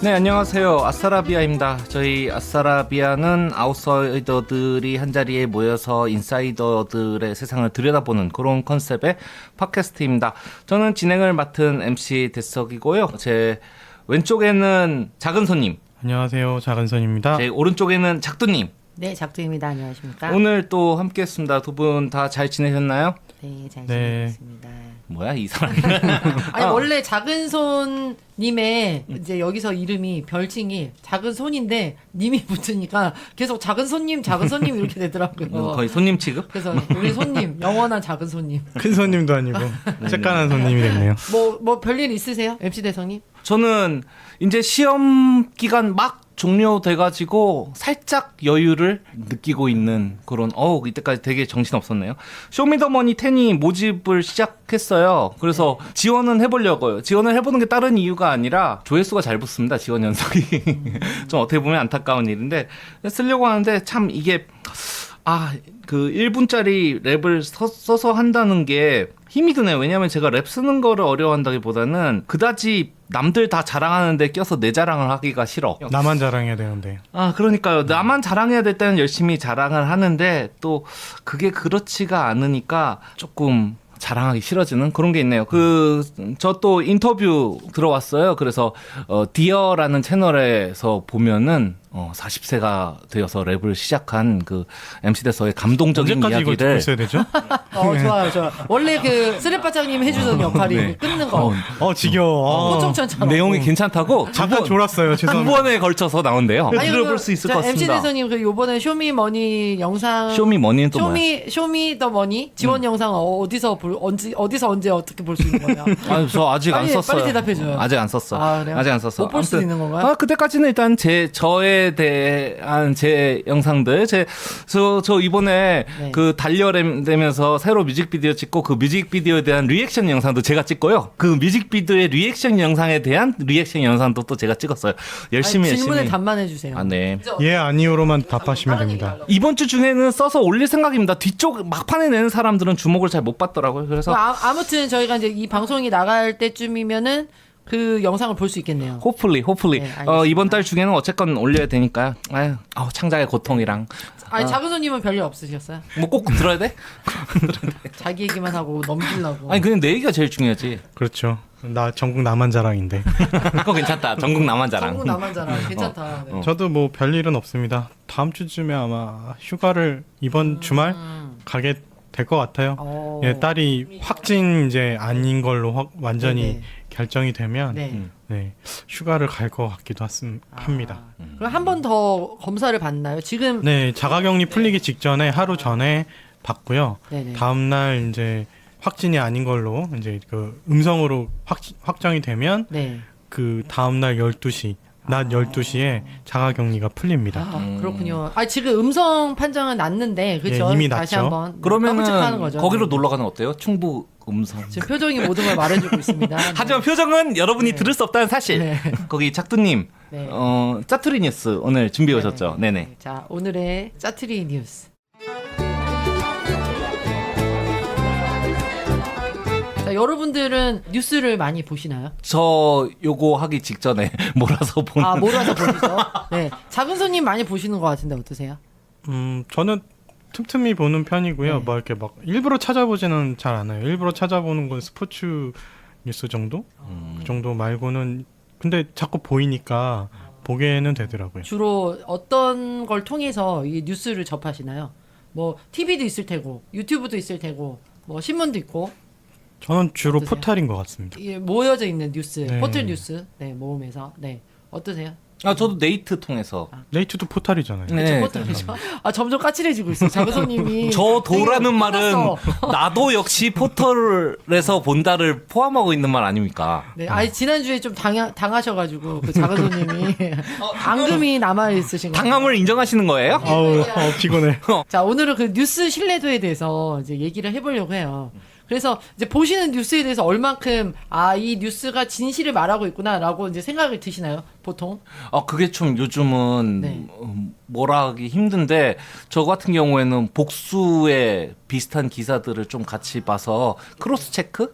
네, 안녕하세요. 아싸라비아입니다. 저희 아싸라비아는 아웃사이더들이 한자리에 모여서 인사이더들의 세상을 들여다보는 그런 컨셉의 팟캐스트입니다. 저는 진행을 맡은 MC 대석이고요. 제 왼쪽에는 작은 손님, 안녕하세요. 작은선입니다. 제 오른쪽에는 작두님. 네, 작두입니다. 안녕하십니까? 오늘 또 함께 했습니다. 두 분 다 잘 지내셨나요? 네, 잘 네. 지내겠습니다. 뭐야, 이 사람. 아니 원래 작은 손님의 이제 여기서 이름이 별칭이 작은 손인데 님이 붙으니까 계속 작은 손님 이렇게 되더라고요. 거의 손님 취급? 그래서 우리 손님 영원한 작은 손님. 큰 손님도 아니고 쬐깐한 손님이 됐네요. 뭐 별일 있으세요, MC 대성님? 저는 이제 시험 기간 막 종료돼가지고 살짝 여유를 느끼고 있는 그런 이때까지 되게 정신 없었네요. 쇼미더머니 10이 모집을 시작했어요. 그래서 지원은 해보려고요. 지원을 해보는 게 다른 이유가 아니라 조회수가 잘 붙습니다. 지원 연속이. 좀 어떻게 보면 안타까운 일인데 쓰려고 하는데 참 이게 그 1분짜리 랩을 써서 한다는 게 힘이 드네요. 왜냐면 제가 랩 쓰는 거를 어려워한다기보다는 그다지 남들 다 자랑하는데 껴서 내 자랑을 하기가 싫어. 나만 자랑해야 되는데. 그러니까요. 나만 자랑해야 될 때는 열심히 자랑을 하는데 또 그게 그렇지가 않으니까 조금 자랑하기 싫어지는 그런 게 있네요. 저 또 인터뷰 들어왔어요. 그래서 디어라는 채널에서 보면은 40세가 되어서 랩을 시작한 그 MC 대서의 감동적인 언제까지 이걸 듣고 이야기를 있어야 되죠? 좋아요. 원래 그 쓰레빠장님이 해주던 역할이 네. 끊는 거. 지겨워. 호정천처럼. 내용이 괜찮다고 잠깐 졸았어요. 두 죄송합니다. 번에 걸쳐서 나온대요. 들어볼 수 있을 것 MC 같습니다. 대성님 그 요번에 쇼미머니 영상 쇼미머니는 또 뭐야? 쇼미더머니 지원 영상 어디서 언제 어떻게 볼 수 있는 거냐? 저 아직 안 빨리 썼어요. 대답해줘요. 아직 안 썼어. 그래요? 아직 안 썼어. 못 볼 수 있는 건가요? 그때까지는 일단 저에 대한 제 영상들, 저 이번에 네. 그 달려되면서 새로 뮤직비디오 찍고 그 뮤직비디오에 대한 리액션 영상도 제가 찍고요. 그 뮤직비디오의 리액션 영상에 대한 리액션 영상도 또 제가 찍었어요. 열심히. 질문에 답만해 주세요. 네. 예, 아니요로만 답하시면 됩니다. 이번 주 중에는 써서 올릴 생각입니다. 뒤쪽 막판에 내는 사람들은 주목을 잘 못 받더라고요. 그래서 아무튼 저희가 이제 이 방송이 나갈 때쯤이면은 그 영상을 볼 수 있겠네요. 호플리. 네, 알겠습니다. 이번 달 중에는 어쨌건 올려야 되니까요. 창작의 고통이랑 아니 작은 손님은 별일 없으셨어요? 뭐 꼭 들어야 돼? 자기 얘기만 하고 넘기려고. 아니 그냥 내 얘기가 제일 중요하지. 그렇죠. 나 전국 나만 자랑인데. 그거 괜찮다. 전국 나만 자랑. 전국 나만 자랑 괜찮다. 네. 저도 뭐 별일은 없습니다. 다음 주쯤에 아마 휴가를 이번 주말 가게 될 것 같아요. 예, 딸이 확진 이제 아닌 걸로 완전히 네네. 결정이 되면 네. 네, 휴가를 갈 것 같기도 합니다. 그럼 한 번 더 검사를 받나요? 지금 네, 자가격리 풀리기 직전에 하루 전에 받고요. 네네. 다음 날 이제 확진이 아닌 걸로 이제 그 음성으로 확정이 되면 네. 그 다음 날 12시 낮 12시에 자가격리가 풀립니다. 그렇군요. 지금 음성 판정은 났는데 그렇죠? 예, 이미 다시 났죠. 한번 그러면은 더블체크하는 거죠. 거기로 놀러 가는 거 어때요? 충북 음성. 지금 표정이 모든 걸 말해주고 있습니다. 하지만 표정은 여러분이 들을 수 없다는 사실. 네. 거기 작두님, 네. 짜투리 뉴스 오늘 준비해 오셨죠? 네네. 자, 오늘의 짜투리 뉴스. 자, 여러분들은 뉴스를 많이 보시나요? 저 요거 하기 직전에 몰아서 보는. 몰아서 보시죠. 네. 작은 손님 많이 보시는 것 같은데 어떠세요? 저는 틈틈이 보는 편이고요. 네. 뭐 이렇게 막 일부러 찾아보지는 잘 않아요. 일부러 찾아보는 건 스포츠 뉴스 정도? 그 정도 말고는 근데 자꾸 보이니까 보게는 되더라고요. 주로 어떤 걸 통해서 이 뉴스를 접하시나요? 뭐 TV도 있을 테고 유튜브도 있을 테고 뭐 신문도 있고 저는 주로 어떠세요? 포탈인 것 같습니다. 이게 모여져 있는 뉴스, 네. 포털 뉴스 모음에서 어떠세요? 저도 네이트 통해서. 네이트도 포탈이잖아요. 네. 포털이죠. 점점 까칠해지고 있어. 작은 손님이. 저 도라는 되게 말은 화났어. 나도 역시 포털에서 본다를 포함하고 있는 말 아닙니까? 네, 지난주에 좀 당하셔가지고 그 작은 손님이 앙금이 남아 있으신 거예요. 당함을 인정하시는 거예요? 아우 피곤해. 자, 오늘은 그 뉴스 신뢰도에 대해서 이제 얘기를 해보려고 해요. 그래서 이제 보시는 뉴스에 대해서 얼만큼 이 뉴스가 진실을 말하고 있구나라고 이제 생각이 드시나요? 보통? 그게 좀 요즘은 네. 뭐라 하기 힘든데 저 같은 경우에는 복수의 비슷한 기사들을 좀 같이 봐서 크로스 체크?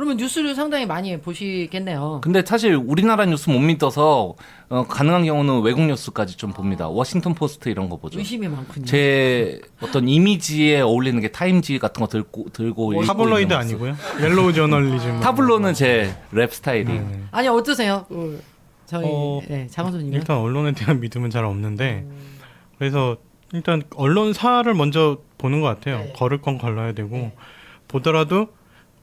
그러면 뉴스를 상당히 많이 보시겠네요. 근데 사실 우리나라 뉴스 못 믿어서 가능한 경우는 외국 뉴스까지 좀 봅니다. 워싱턴 포스트 이런 거 보죠. 의심이 많군요. 제 어떤 이미지에 어울리는 게 타임지 같은 거 들고 읽고 타블로이드 있는 아니고요. 옐로우 저널리즘. 모습. 타블로는 제 랩 스타일이. 아니 어떠세요? 저희 장원수님. 일단 언론에 대한 믿음은 잘 없는데 그래서 일단 언론사를 먼저 보는 것 같아요. 네. 걸을 건 걸러야 되고 보더라도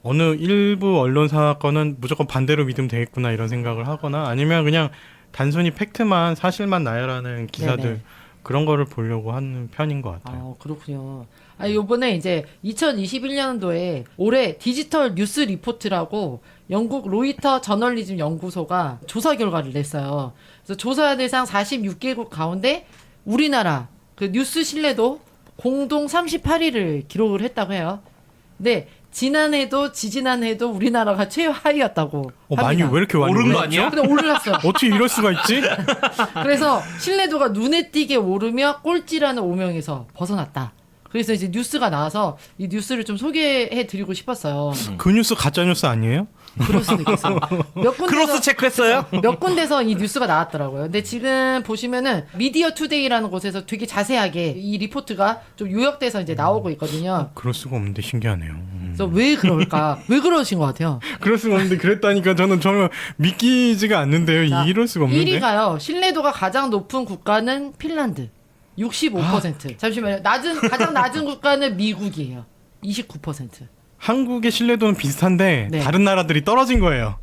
어느 일부 언론사 거는 무조건 반대로 믿으면 되겠구나 이런 생각을 하거나 아니면 그냥 단순히 팩트만 사실만 나열하는 기사들 네네. 그런 거를 보려고 하는 편인 것 같아요. 그렇군요. 요번에 이제 2021년도에 올해 디지털 뉴스 리포트라고 영국 로이터 저널리즘 연구소가 조사 결과를 냈어요. 그래서 조사 대상 46개국 가운데 우리나라 그 뉴스 신뢰도 공동 38위를 기록을 했다고 해요. 근데 지난해도 지지난해도 우리나라가 최하위였다고 많이 합니다. 왜 이렇게 많이 오른 거 올랐죠? 아니야? 근데 올랐어요. 어떻게 이럴 수가 있지? 그래서 신뢰도가 눈에 띄게 오르며 꼴찌라는 오명에서 벗어났다. 그래서 이제 뉴스가 나와서 이 뉴스를 좀 소개해 드리고 싶었어요. 그 뉴스 가짜 뉴스 아니에요? 그럴 수도 있겠어요. 몇 크로스 군데서 체크했어요? 몇 군데서 이 뉴스가 나왔더라고요. 근데 지금 보시면은 미디어 투데이라는 곳에서 되게 자세하게 이 리포트가 좀 요약돼서 이제 나오고 있거든요. 그럴 수가 없는데 신기하네요. 그래서 왜 그럴까? 왜 그러신 것 같아요? 그럴 수가 없는데 그랬다니까 저는 정말 믿기지가 않는데요. 자, 이럴 수가 없는데. 1위가요. 신뢰도가 가장 높은 국가는 핀란드. 65%. 잠시만요. 가장 낮은 국가는 미국이에요. 29%. 한국의 신뢰도는 비슷한데 네. 다른 나라들이 떨어진 거예요.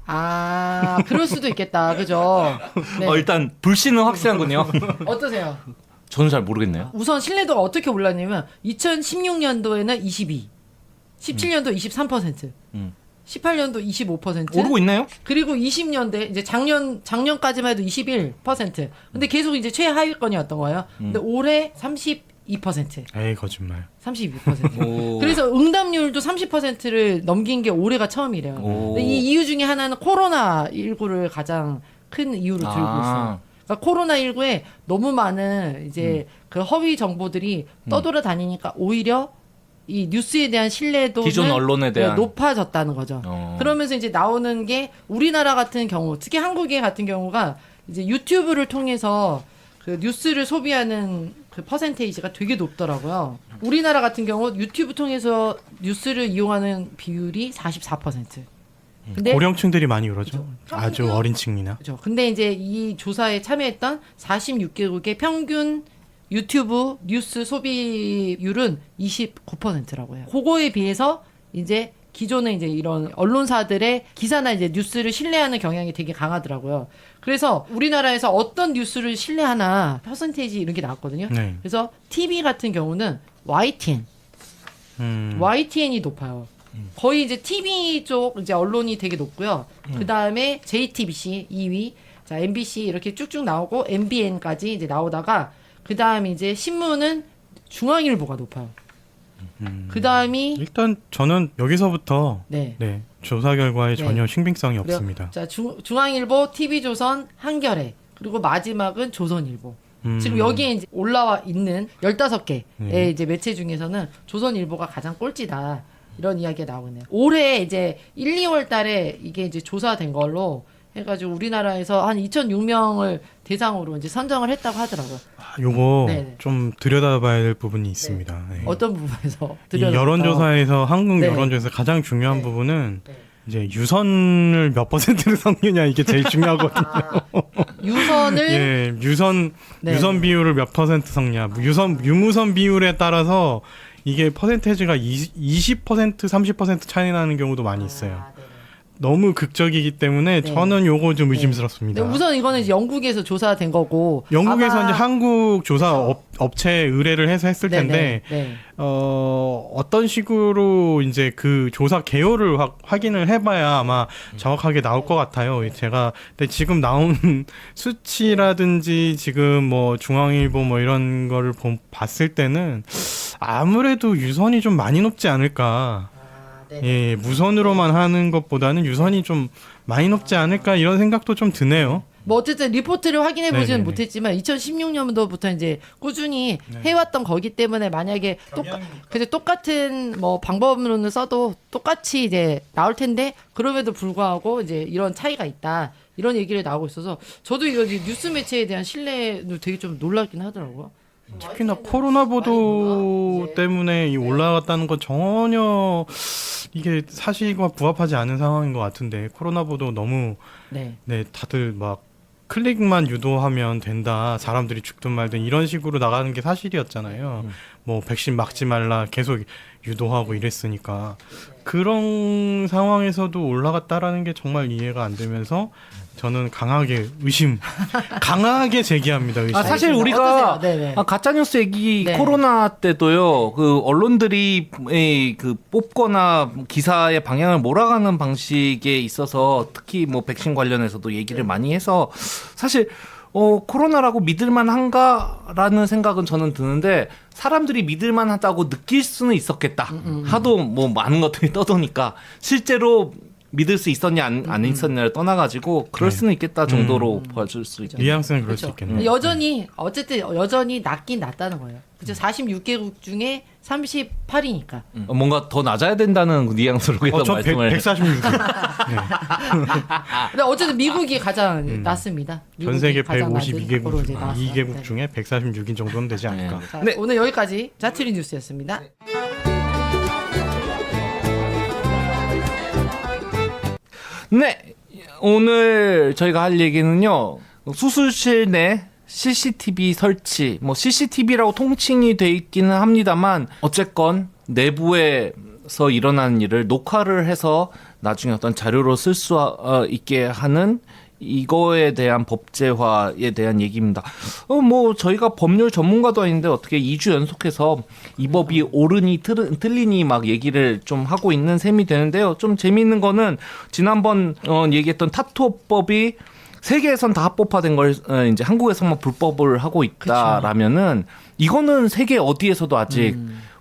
그럴 수도 있겠다. 그죠? 네. 일단 불신은 확실한군요. 어떠세요? 저는 잘 모르겠네요. 우선 신뢰도가 어떻게 올랐냐면 2016년도에는 22, 17년도 23%, 18년도 25%, 오르고 있나요? 그리고 20년대 이제 작년까지만 해도 21%. 근데 계속 이제 최하위권이었던 거예요. 근데 올해 32%. 에이 거짓말. 32%. 오. 그래서 응답률도 30%를 넘긴 게 올해가 처음이래요. 오. 근데 이 이유 중에 하나는 코로나19를 가장 큰 이유로 들고 있어요. 그러니까 코로나19에 너무 많은 이제 그 허위 정보들이 떠돌아다니니까 오히려 이 뉴스에 대한 신뢰도는 기존 언론에 대한 높아졌다는 거죠. 그러면서 이제 나오는 게 우리나라 같은 경우, 특히 한국의 같은 경우가 이제 유튜브를 통해서 그 뉴스를 소비하는 그 퍼센테이지가 되게 높더라고요. 우리나라 같은 경우 유튜브 통해서 뉴스를 이용하는 비율이 44%. 근데 고령층들이 많이 그러죠. 그렇죠. 아주 어린 층이나. 그렇죠. 근데 이제 이 조사에 참여했던 46개국의 평균 유튜브 뉴스 소비율은 29%라고 해요. 그거에 비해서 이제 기존에 이제 이런 언론사들의 기사나 이제 뉴스를 신뢰하는 경향이 되게 강하더라고요. 그래서 우리나라에서 어떤 뉴스를 신뢰하나 퍼센테이지 이런 게 나왔거든요. 네. 그래서 TV 같은 경우는 YTN, YTN이 높아요. 거의 이제 TV 쪽 이제 언론이 되게 높고요. 그 다음에 JTBC 2위, 자 MBC 이렇게 쭉쭉 나오고 MBN까지 이제 나오다가 그 다음 이제 신문은 중앙일보가 높아요. 그 다음이 일단 저는 여기서부터 네. 조사 결과에 네. 전혀 신빙성이 그래요. 없습니다. 자 중앙일보, TV조선, 한겨레 그리고 마지막은 조선일보. 지금 여기에 이제 올라와 있는 15개의 이제 매체 중에서는 조선일보가 가장 꼴찌다. 이런 이야기가 나오네요. 올해 이제 1, 2월 달에 이게 이제 조사된 걸로 해가지고 우리나라에서 한 2,006명을 대상으로 이제 선정을 했다고 하더라고요. 요거 네네. 좀 들여다봐야 될 부분이 있습니다. 네. 어떤 부분에서 이 들여다볼까요? 여론조사에서 한국 네. 여론조사에서 가장 중요한 네. 부분은 네. 이제 유선을 몇 퍼센트를 섞느냐 이게 제일 중요하거든요. 유선을 예, 유선 네. 유선 비율을 몇 퍼센트 섞냐, 유무선 비율에 따라서 이게 퍼센테이지가 20% 30% 차이 나는 경우도 많이 있어요. 네네. 너무 극적이기 때문에 네. 저는 요거 좀 의심스럽습니다. 네, 우선 이거는 이제 영국에서 조사된 거고 영국에서 아마- 이제 한국 조사 업체 의뢰를 해서 했을 네네, 텐데 네. 어떤 식으로 이제 그 조사 개요를 확인을 해봐야 아마 정확하게 나올 것 같아요. 제가 근데 지금 나온 수치라든지 지금 뭐 중앙일보 뭐 이런 거를 봤을 때는 아무래도 유선이 좀 많이 높지 않을까. 네네. 예, 무선으로만 하는 것보다는 유선이 좀 많이 높지 않을까 이런 생각도 좀 드네요. 뭐 어쨌든 리포트를 확인해 보지는 네네네. 못했지만 2016년도부터 이제 꾸준히 네. 해왔던 거기 때문에 만약에 똑같은 뭐 방법론을 써도 똑같이 이제 나올 텐데 그럼에도 불구하고 이제 이런 차이가 있다 이런 얘기를 나오고 있어서 저도 이거 이제 뉴스 매체에 대한 신뢰도 되게 좀 놀랍긴 하더라고요. 특히나 코로나 보도 네. 때문에 이 올라갔다는 건 전혀 이게 사실과 부합하지 않은 상황인 것 같은데 코로나 보도 너무 네. 네 다들 막 클릭만 유도하면 된다 사람들이 죽든 말든 이런 식으로 나가는 게 사실이었잖아요. 뭐 백신 막지 말라 계속 유도하고 이랬으니까 그런 상황에서도 올라갔다라는 게 정말 이해가 안 되면서 저는 강하게 제기합니다. 의심. 사실 알겠습니다. 우리가 어떠세요? 네네. 가짜뉴스 얘기 네. 코로나 때도요. 그 언론들이 그 뽑거나 기사의 방향을 몰아가는 방식에 있어서 특히 뭐 백신 관련해서도 얘기를 많이 해서 사실 코로나라고 믿을만 한가라는 생각은 저는 드는데 사람들이 믿을만 하다고 느낄 수는 있었겠다. 하도 뭐 많은 것들이 떠도니까 실제로 믿을 수 있었냐 안 있었냐를 떠나가지고 그럴 수는 있겠다 정도로 봐줄 수 있죠. 뉘앙스는 그럴 수 그렇죠. 있겠네요. 여전히 어쨌든 여전히 낮긴 낮다는 거예요. 그죠? 46개국 중에 38이니까. 뭔가 더 낮아야 된다는 뉘앙스로 계속 저 말씀을 146. 근데 어쨌든 미국이 가장 낮습니다. 전 세계 미국이 가장 낮은 152개국 이제 나왔어요. 2개국 네. 중에 146인 정도는 되지 않을까. 자, 네. 오늘 여기까지 자투리 뉴스였습니다. 네, 오늘 저희가 할 얘기는요. 수술실 내 CCTV 설치, 뭐 CCTV라고 통칭이 돼 있기는 합니다만 어쨌건 내부에서 일어나는 일을 녹화를 해서 나중에 어떤 자료로 쓸 수 있게 하는 이거에 대한 법제화에 대한 얘기입니다. 뭐 저희가 법률 전문가도 아닌데 어떻게 2주 연속해서 이 법이 옳으니 틀리니 막 얘기를 좀 하고 있는 셈이 되는데요. 좀 재미있는 거는 지난번 얘기했던 타투법이 세계에선 다 합법화된 걸 이제 한국에서만 불법을 하고 있다라면은 이거는 세계 어디에서도 아직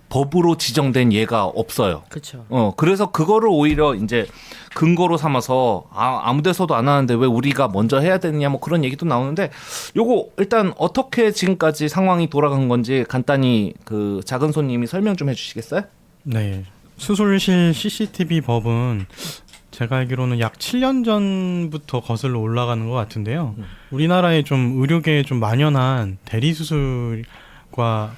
법으로 지정된 예가 없어요. 그렇죠. 그래서 그거를 오히려 이제 근거로 삼아서 아무 데서도 안 하는데 왜 우리가 먼저 해야 되느냐 뭐 그런 얘기도 나오는데 요거 일단 어떻게 지금까지 상황이 돌아간 건지 간단히 그 작은 손님이 설명 좀 해주시겠어요? 네. 수술실 CCTV 법은 제가 알기로는 약 7년 전부터 거슬러 올라가는 것 같은데요. 우리나라에 좀 의료계에 좀 만연한 대리수술과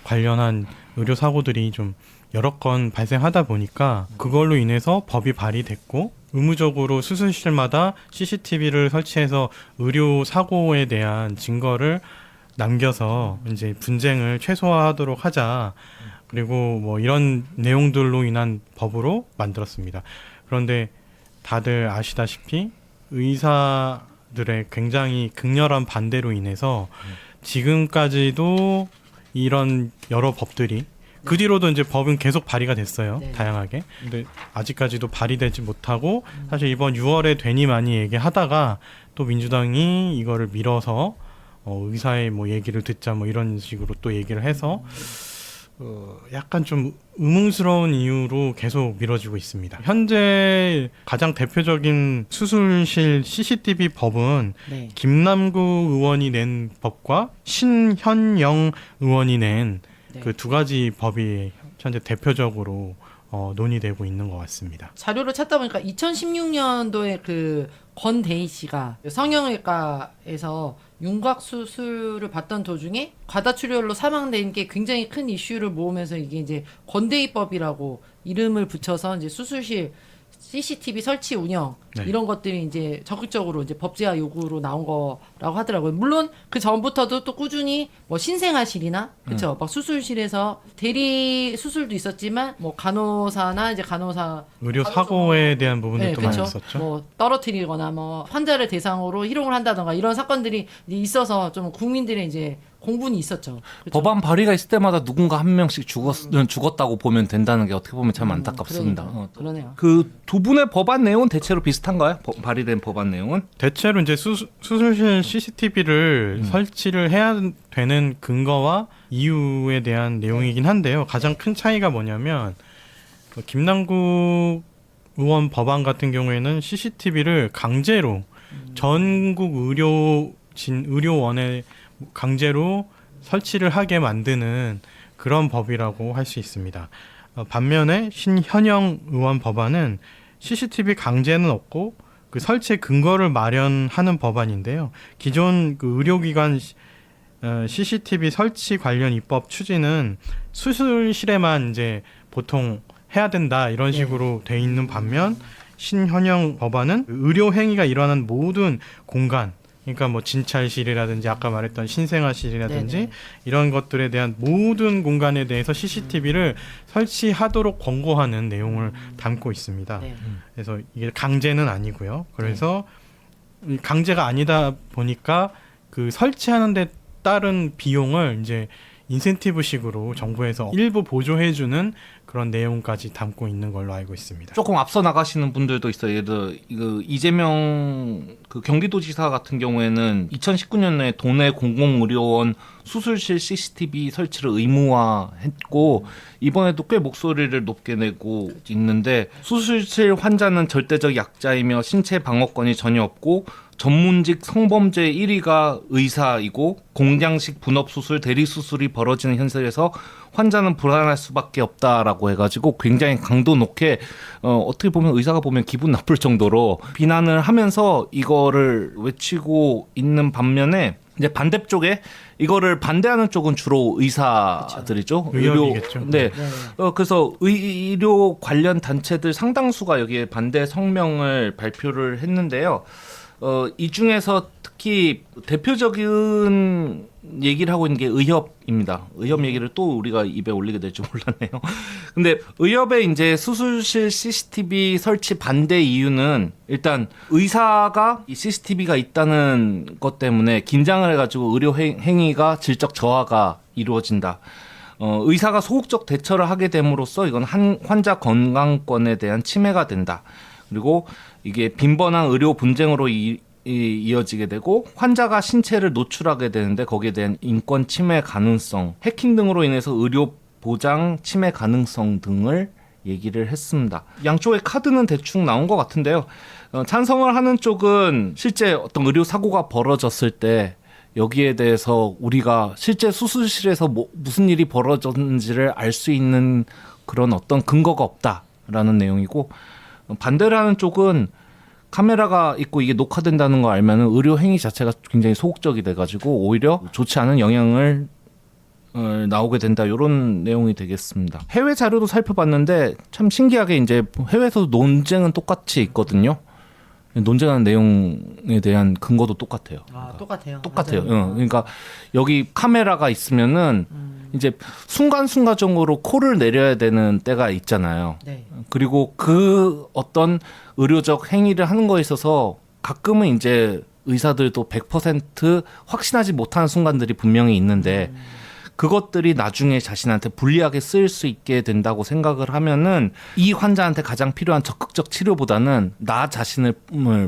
관련한 의료 사고들이 좀 여러 건 발생하다 보니까 그걸로 인해서 법이 발의됐고 의무적으로 수술실마다 CCTV를 설치해서 의료 사고에 대한 증거를 남겨서 이제 분쟁을 최소화하도록 하자. 그리고 뭐 이런 내용들로 인한 법으로 만들었습니다. 그런데 다들 아시다시피 의사들의 굉장히 극렬한 반대로 인해서 지금까지도 이런 여러 법들이 그 뒤로도 이제 법은 계속 발의가 됐어요. 네. 다양하게. 근데 아직까지도 발의되지 못하고 사실 이번 6월에 되니 많이 얘기하다가 또 민주당이 이거를 밀어서 의사의 뭐 얘기를 듣자 뭐 이런 식으로 또 얘기를 해서 약간 좀 의문스러운 이유로 계속 미뤄지고 있습니다. 현재 가장 대표적인 수술실 CCTV 법은 네. 김남구 의원이 낸 법과 신현영 의원이 낸 네. 그 두 가지 법이 현재 대표적으로 논의되고 있는 것 같습니다. 자료를 찾다 보니까 2016년도에 그 권대희 씨가 성형외과에서 윤곽 수술을 받던 도중에 과다출혈로 사망된 게 굉장히 큰 이슈를 모으면서 이게 이제 권대희법이라고 이름을 붙여서 이제 수술실 CCTV 설치 운영 네. 이런 것들이 이제 적극적으로 이제 법제화 요구로 나온 거라고 하더라고요. 물론 그 전부터도 또 꾸준히 뭐 신생아실이나 그쵸 막 수술실에서 대리 수술도 있었지만 뭐 간호사나 이제 간호사 의료 사고에 대한 부분들도 많이 그쵸. 있었죠. 뭐 떨어뜨리거나 뭐 환자를 대상으로 희롱을 한다던가 이런 사건들이 이제 있어서 좀 국민들의 이제 공분이 있었죠. 그쵸? 법안 발의가 있을 때마다 누군가 한 명씩 죽었다고 보면 된다는 게 어떻게 보면 참 안타깝습니다. 그러네요. 그 두 분의 법안 내용은 대체로 비슷한가요? 발의된 법안 내용은? 대체로 이제 수술실 CCTV를 설치를 해야 되는 근거와 이유에 대한 내용이긴 한데요. 가장 큰 차이가 뭐냐면 김남국 의원 법안 같은 경우에는 CCTV를 강제로 전국 의료원에 강제로 설치를 하게 만드는 그런 법이라고 할 수 있습니다. 반면에 신현영 의원 법안은 CCTV 강제는 없고 그 설치 근거를 마련하는 법안인데요. 기존 그 의료기관 CCTV 설치 관련 입법 추진은 수술실에만 이제 보통 해야 된다 이런 식으로 돼 있는 반면 신현영 법안은 의료 행위가 일어나는 모든 공간, 그러니까 뭐 진찰실이라든지 아까 말했던 신생아실이라든지 네네. 이런 것들에 대한 모든 공간에 대해서 CCTV를 설치하도록 권고하는 내용을 담고 있습니다. 네. 그래서 이게 강제는 아니고요. 그래서 이 강제가 아니다 보니까 그 설치하는 데 따른 비용을 이제 인센티브식으로 정부에서 일부 보조해주는 그런 내용까지 담고 있는 걸로 알고 있습니다. 조금 앞서 나가시는 분들도 있어요. 예를 들어 이거 이재명 그 경기도지사 같은 경우에는 2019년에 도내 공공의료원 수술실 CCTV 설치를 의무화했고 이번에도 꽤 목소리를 높게 내고 있는데 수술실 환자는 절대적 약자이며 신체 방어권이 전혀 없고 전문직 성범죄 1위가 의사이고 공장식 분업수술, 대리수술이 벌어지는 현실에서 환자는 불안할 수밖에 없다라고 해가지고 굉장히 강도 높게 어떻게 보면 의사가 보면 기분 나쁠 정도로 비난을 하면서 이거를 외치고 있는 반면에 이제 반대쪽에 이거를 반대하는 쪽은 주로 의사들이죠. 의협이겠죠. 네. 네. 그래서 의료 관련 단체들 상당수가 여기에 반대 성명을 발표를 했는데요. 이 중에서 특히 대표적인 얘기를 하고 있는 게 의협입니다. 의협 얘기를 또 우리가 입에 올리게 될 줄 몰랐네요. 근데 의협의 이제 수술실 CCTV 설치 반대 이유는 일단 의사가 이 CCTV가 있다는 것 때문에 긴장을 해가지고 의료 행위가 질적 저하가 이루어진다. 의사가 소극적 대처를 하게 됨으로써 이건 환자 건강권에 대한 침해가 된다. 그리고 이게 빈번한 의료 분쟁으로 이어지게 되고 환자가 신체를 노출하게 되는데 거기에 대한 인권 침해 가능성, 해킹 등으로 인해서 의료 보장 침해 가능성 등을 얘기를 했습니다. 양쪽의 카드는 대충 나온 것 같은데요. 찬성을 하는 쪽은 실제 어떤 의료 사고가 벌어졌을 때 여기에 대해서 우리가 실제 수술실에서 무슨 일이 벌어졌는지를 알 수 있는 그런 어떤 근거가 없다라는 내용이고, 반대를 하는 쪽은 카메라가 있고 이게 녹화된다는 걸 알면은 의료 행위 자체가 굉장히 소극적이 돼가지고 오히려 좋지 않은 영향을 나오게 된다, 이런 내용이 되겠습니다. 해외 자료도 살펴봤는데 참 신기하게 이제 해외에서도 논쟁은 똑같이 있거든요. 논쟁하는 내용에 대한 근거도 똑같아요. 똑같아요. 그러니까 여기 카메라가 있으면은 이제 순간순간적으로 콜을 내려야 되는 때가 있잖아요. 네. 그리고 그 어떤 의료적 행위를 하는 거에 있어서 가끔은 이제 의사들도 100% 확신하지 못하는 순간들이 분명히 있는데 그것들이 나중에 자신한테 불리하게 쓰일 수 있게 된다고 생각을 하면은 이 환자한테 가장 필요한 적극적 치료보다는 나 자신을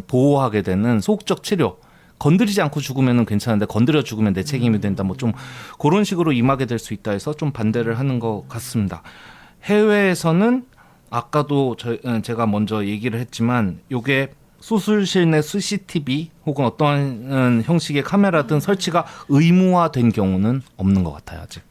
보호하게 되는 소극적 치료, 건드리지 않고 죽으면 괜찮은데 건드려 죽으면 내 책임이 된다, 뭐 좀 그런 식으로 임하게 될 수 있다 해서 좀 반대를 하는 것 같습니다. 해외에서는 아까도 제가 먼저 얘기를 했지만 요게 수술실 내 CCTV 혹은 어떠한 형식의 카메라든 설치가 의무화된 경우는 없는 것 같아요, 아직.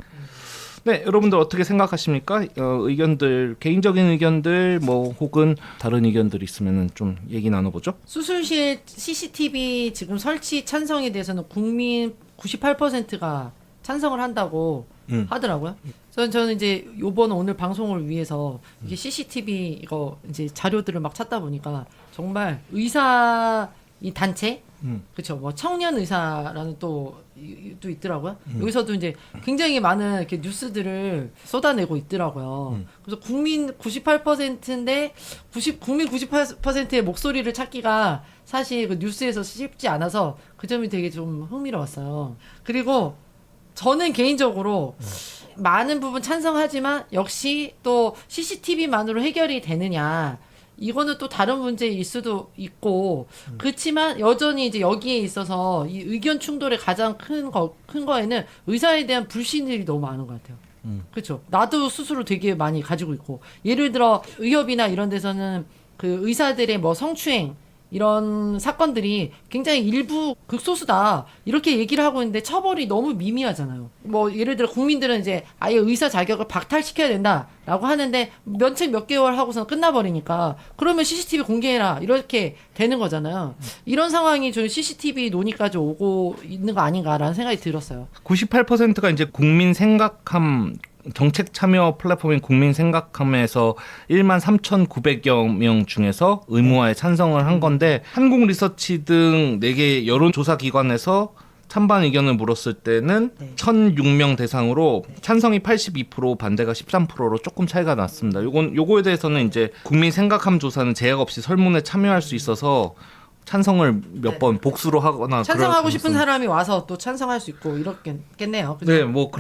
네, 여러분들 어떻게 생각하십니까? 의견들, 개인적인 의견들 뭐 혹은 다른 의견들이 있으면 좀 얘기 나눠보죠. 수술실 CCTV 지금 설치 찬성에 대해서는 국민 98%가 찬성을 한다고 하더라고요. 저는 이제 요번 오늘 방송을 위해서 이게 CCTV 이거 이제 자료들을 막 찾다 보니까 정말 의사 이 단체 그렇죠. 뭐 청년 의사라는 또 있더라고요. 여기서도 이제 굉장히 많은 이렇게 뉴스들을 쏟아내고 있더라고요. 그래서 국민 98%인데 국민 98%의 목소리를 찾기가 사실 그 뉴스에서 쉽지 않아서 그 점이 되게 좀 흥미로웠어요. 그리고 저는 개인적으로 많은 부분 찬성하지만 역시 또 CCTV만으로 해결이 되느냐, 이거는 또 다른 문제일 수도 있고, 그렇지만 여전히 이제 여기에 있어서 이 의견 충돌의 가장 큰 거에는 의사에 대한 불신들이 너무 많은 것 같아요. 그렇죠. 나도 스스로 되게 많이 가지고 있고, 예를 들어 의협이나 이런 데서는 그 의사들의 뭐 성추행 이런 사건들이 굉장히 일부 극소수다 이렇게 얘기를 하고 있는데 처벌이 너무 미미하잖아요. 뭐 예를 들어 국민들은 이제 아예 의사 자격을 박탈시켜야 된다라고 하는데 면책 몇 개월 하고서 끝나버리니까 그러면 CCTV 공개해라 이렇게 되는 거잖아요. 이런 상황이 좀 CCTV 논의까지 오고 있는 거 아닌가라는 생각이 들었어요. 98%가 이제 국민 생각함 정책 참여 플랫폼인 국민 생각함에서 13,900여 명 중에서 의무화에 찬성을 한 건데 한국 리서치 등 4개 여론조사 기관에서 찬반 의견을 물었을 때는 1,006명 대상으로 찬성이 82% 반대가 13%로 조금 차이가 났습니다. 요거에 대해서는 이제 국민 생각함 조사는 제약 없이 설문에 참여할 수 있어서 찬성을 몇 번 복수로 하거나 찬성하고 싶은 사람이 와서 또 찬성할 수 있고 이렇겠네요. 그죠? 네, 뭐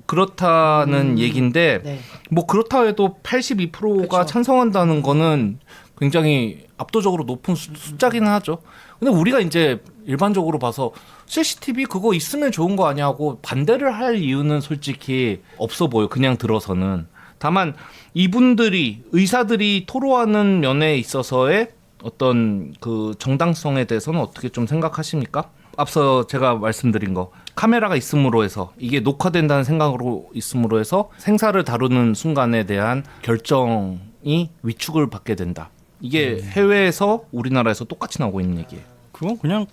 그렇다는 얘기인데 네. 뭐 그렇다 해도 82%가 그쵸. 찬성한다는 거는 굉장히 압도적으로 높은 숫자기는 하죠. 근데 우리가 이제 일반적으로 봐서 CCTV 그거 있으면 좋은 거 아니냐고 반대를 할 이유는 솔직히 없어 보여. 그냥 들어서는. 다만 이분들이 의사들이 토로하는 면에 있어서의 어떤 그 정당성에 대해서는 어떻게 좀 생각하십니까? 앞서 제가 말씀드린 거 카메라가 있음으로 해서 이게 녹화된다는 생각으로 있음으로 해서 생사를 다루는 순간에 대한 결정이 위축을 받게 된다. 이게 해외에서 우리나라에서 똑같이 나오고 있는 얘기예요. 그건 그냥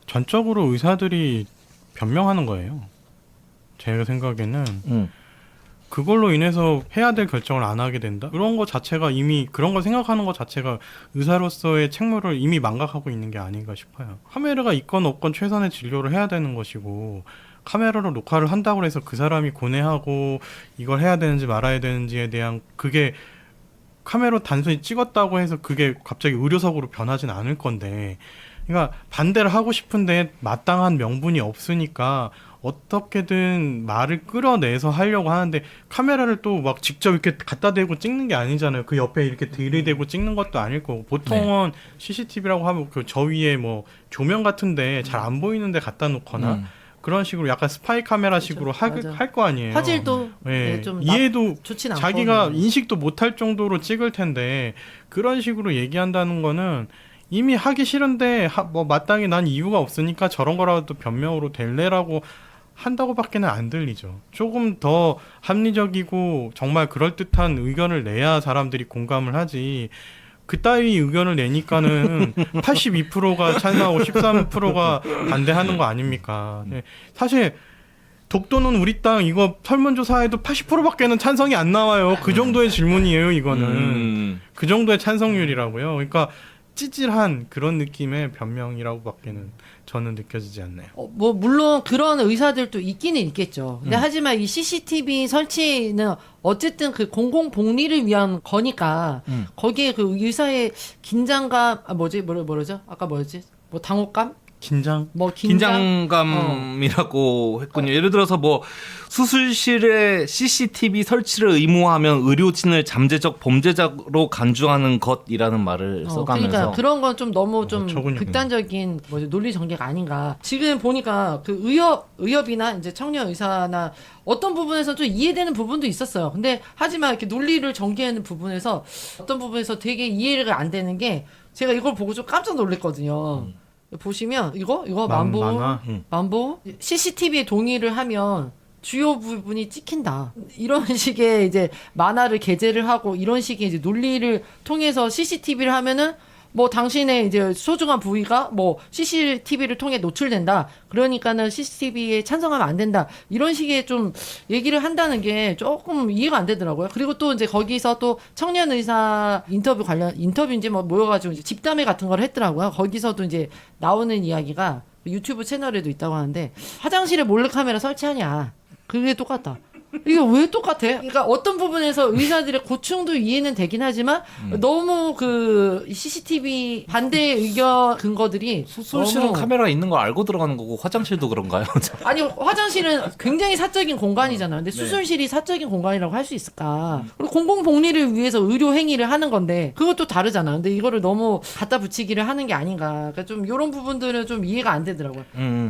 전적으로 의사들이 변명하는 거예요. 제가 생각에는 그걸로 인해서 해야 될 결정을 안 하게 된다? 그런 거 자체가 이미 그런 걸 생각하는 것 자체가 의사로서의 책무를 이미 망각하고 있는 게 아닌가 싶어요. 카메라가 있건 없건 최선의 진료를 해야 되는 것이고 카메라로 녹화를 한다고 해서 그 사람이 고뇌하고 이걸 해야 되는지 말아야 되는지에 대한 그게 카메라로 단순히 찍었다고 해서 그게 갑자기 의료사고로 변하진 않을 건데 그러니까 반대를 하고 싶은데 마땅한 명분이 없으니까 어떻게든 말을 끌어내서 하려고 하는데 카메라를 또 막 직접 이렇게 갖다 대고 찍는 게 아니잖아요. 그 옆에 이렇게 들이대고 찍는 것도 아닐 거고 보통은 CCTV라고 하면 그 저 위에 뭐 조명 같은데 잘 안 보이는데 갖다 놓거나 그런 식으로 약간 스파이 카메라 식으로 맞아. 할 거 아니에요. 화질도 네. 좀 이해도 좋진 않고 자기가 인식도 못할 정도로 찍을 텐데 그런 식으로 얘기한다는 거는 이미 하기 싫은데 뭐 마땅히 난 이유가 없으니까 저런 거라도 변명으로 될래라고 한다고밖에는 안 들리죠. 조금 더 합리적이고 정말 그럴듯한 의견을 내야 사람들이 공감을 하지. 그따위 의견을 내니까는 82%가 찬성하고 13%가 반대하는 거 아닙니까? 네. 사실 독도는 우리 땅 이거 설문조사에도 80%밖에는 찬성이 안 나와요. 그 정도의 질문이에요, 이거는. 그 정도의 찬성률이라고요. 그러니까 찌질한 그런 느낌의 변명이라고밖에는 저는 느껴지지 않나요. 뭐 물론 그런 의사들도 있기는 있겠죠. 근데 하지만 이 CCTV 설치는 어쨌든 그 공공 복리를 위한 거니까 거기에 그 의사의 긴장감 뭐라죠? 아까 뭐였지? 뭐 당혹감? 뭐 긴장감이라고 했군요. 예를 들어서 뭐 수술실에 CCTV 설치를 의무화하면 의료진을 잠재적 범죄자로 간주하는 것이라는 말을 써가면서 그러니까 그런 건 좀 너무 좀 저군요. 극단적인 논리 전개가 아닌가. 지금 보니까 그 의협이나 이제 청년 의사나 어떤 부분에서 좀 이해되는 부분도 있었어요. 근데 하지만 이렇게 논리를 전개하는 부분에서 어떤 부분에서 되게 이해가 안 되는 게 제가 이걸 보고 좀 깜짝 놀랐거든요. 보시면 이거 만보 CCTV에 동의를 하면 주요 부분이 찍힌다. 이런 식의 이제 만화를 게재를 하고 이런 식의 이제 논리를 통해서 CCTV를 하면은 뭐 당신의 이제 소중한 부위가 뭐 CCTV를 통해 노출된다. 그러니까는 CCTV에 찬성하면 안 된다. 이런 식의 좀 얘기를 한다는 게 조금 이해가 안 되더라고요. 그리고 또 이제 거기서 또 청년 의사 인터뷰인지 뭐 모여가지고 이제 집담회 같은 걸 했더라고요. 거기서도 이제 나오는 이야기가 유튜브 채널에도 있다고 하는데 화장실에 몰래카메라 설치하냐. 그게 똑같다. 이게 왜 똑같아? 그러니까 어떤 부분에서 의사들의 고충도 이해는 되긴 하지만 너무 그 CCTV 반대 의견 근거들이 수술실은 너무... 카메라 있는 걸 알고 들어가는 거고 화장실도 그런가요? 아니 화장실은 굉장히 사적인 공간이잖아요. 근데 수술실이 사적인 공간이라고 할 수 있을까? 그리고 공공복리를 위해서 의료 행위를 하는 건데 그것도 다르잖아. 근데 이거를 너무 갖다 붙이기를 하는 게 아닌가? 그러니까 좀 이런 부분들은 좀 이해가 안 되더라고요.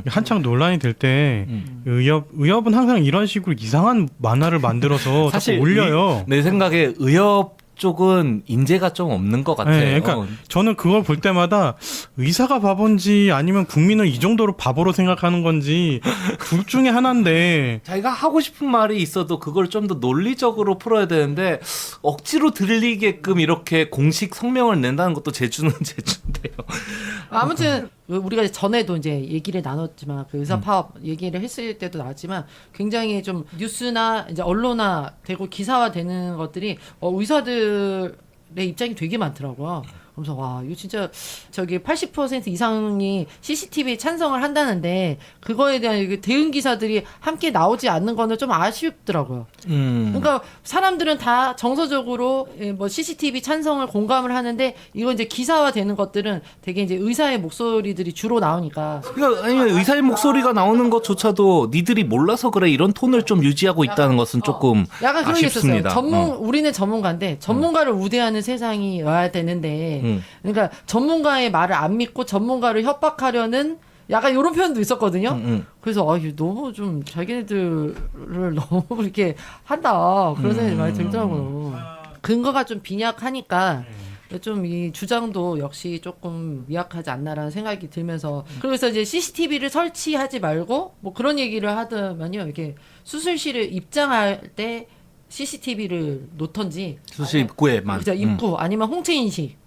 한창 논란이 될 때 의협은 항상 이런 식으로 이상한 만화를 만들어서 사실 자꾸 올려요. 내 생각에 의협 쪽은 인재가 좀 없는 것 같아요. 네, 그러니까 저는 그걸 볼 때마다 의사가 바본지 아니면 국민을 이 정도로 바보로 생각하는 건지 둘 중에 하나인데 자기가 하고 싶은 말이 있어도 그걸 좀 더 논리적으로 풀어야 되는데 억지로 들리게끔 이렇게 공식 성명을 낸다는 것도 재주는 재주인데요. 아무튼 우리가 전에도 이제 얘기를 나눴지만 그 의사 파업 얘기를 했을 때도 나왔지만 굉장히 좀 뉴스나 이제 언론화 되고 기사화 되는 것들이 의사들의 입장이 되게 많더라고요. 그래서 와 이거 진짜 저기 80% 이상이 CCTV 찬성을 한다는데 그거에 대한 대응 기사들이 함께 나오지 않는 거는 좀 아쉽더라고요. 그러니까 사람들은 다 정서적으로 뭐 CCTV 찬성을 공감을 하는데 이거 이제 기사화되는 것들은 되게 이제 의사의 목소리들이 주로 나오니까. 그러니까 아니면 의사의 목소리가 나오는 것조차도 니들이 몰라서 그래 이런 톤을 좀 유지하고 있다는 것은 조금 약간 그런 게 있었어요. 아쉽습니다. 우리는 전문가인데 전문가를 우대하는 세상이 와야 되는데 그러니까 전문가의 말을 안 믿고 전문가를 협박하려는 약간 이런 표현도 있었거든요. 그래서 이거 너무 좀 자기네들을 너무 이렇게 한다 그런 생각이 많이 들더라고요. 근거가 좀 빈약하니까 좀 이 주장도 역시 조금 미약하지 않나라는 생각이 들면서 그래서 이제 CCTV를 설치하지 말고 뭐 그런 얘기를 하더만요. 이렇게 수술실에 입장할 때 CCTV를 놓던지 수술 입구에만. 그죠 입구 아니면 홍채 인식.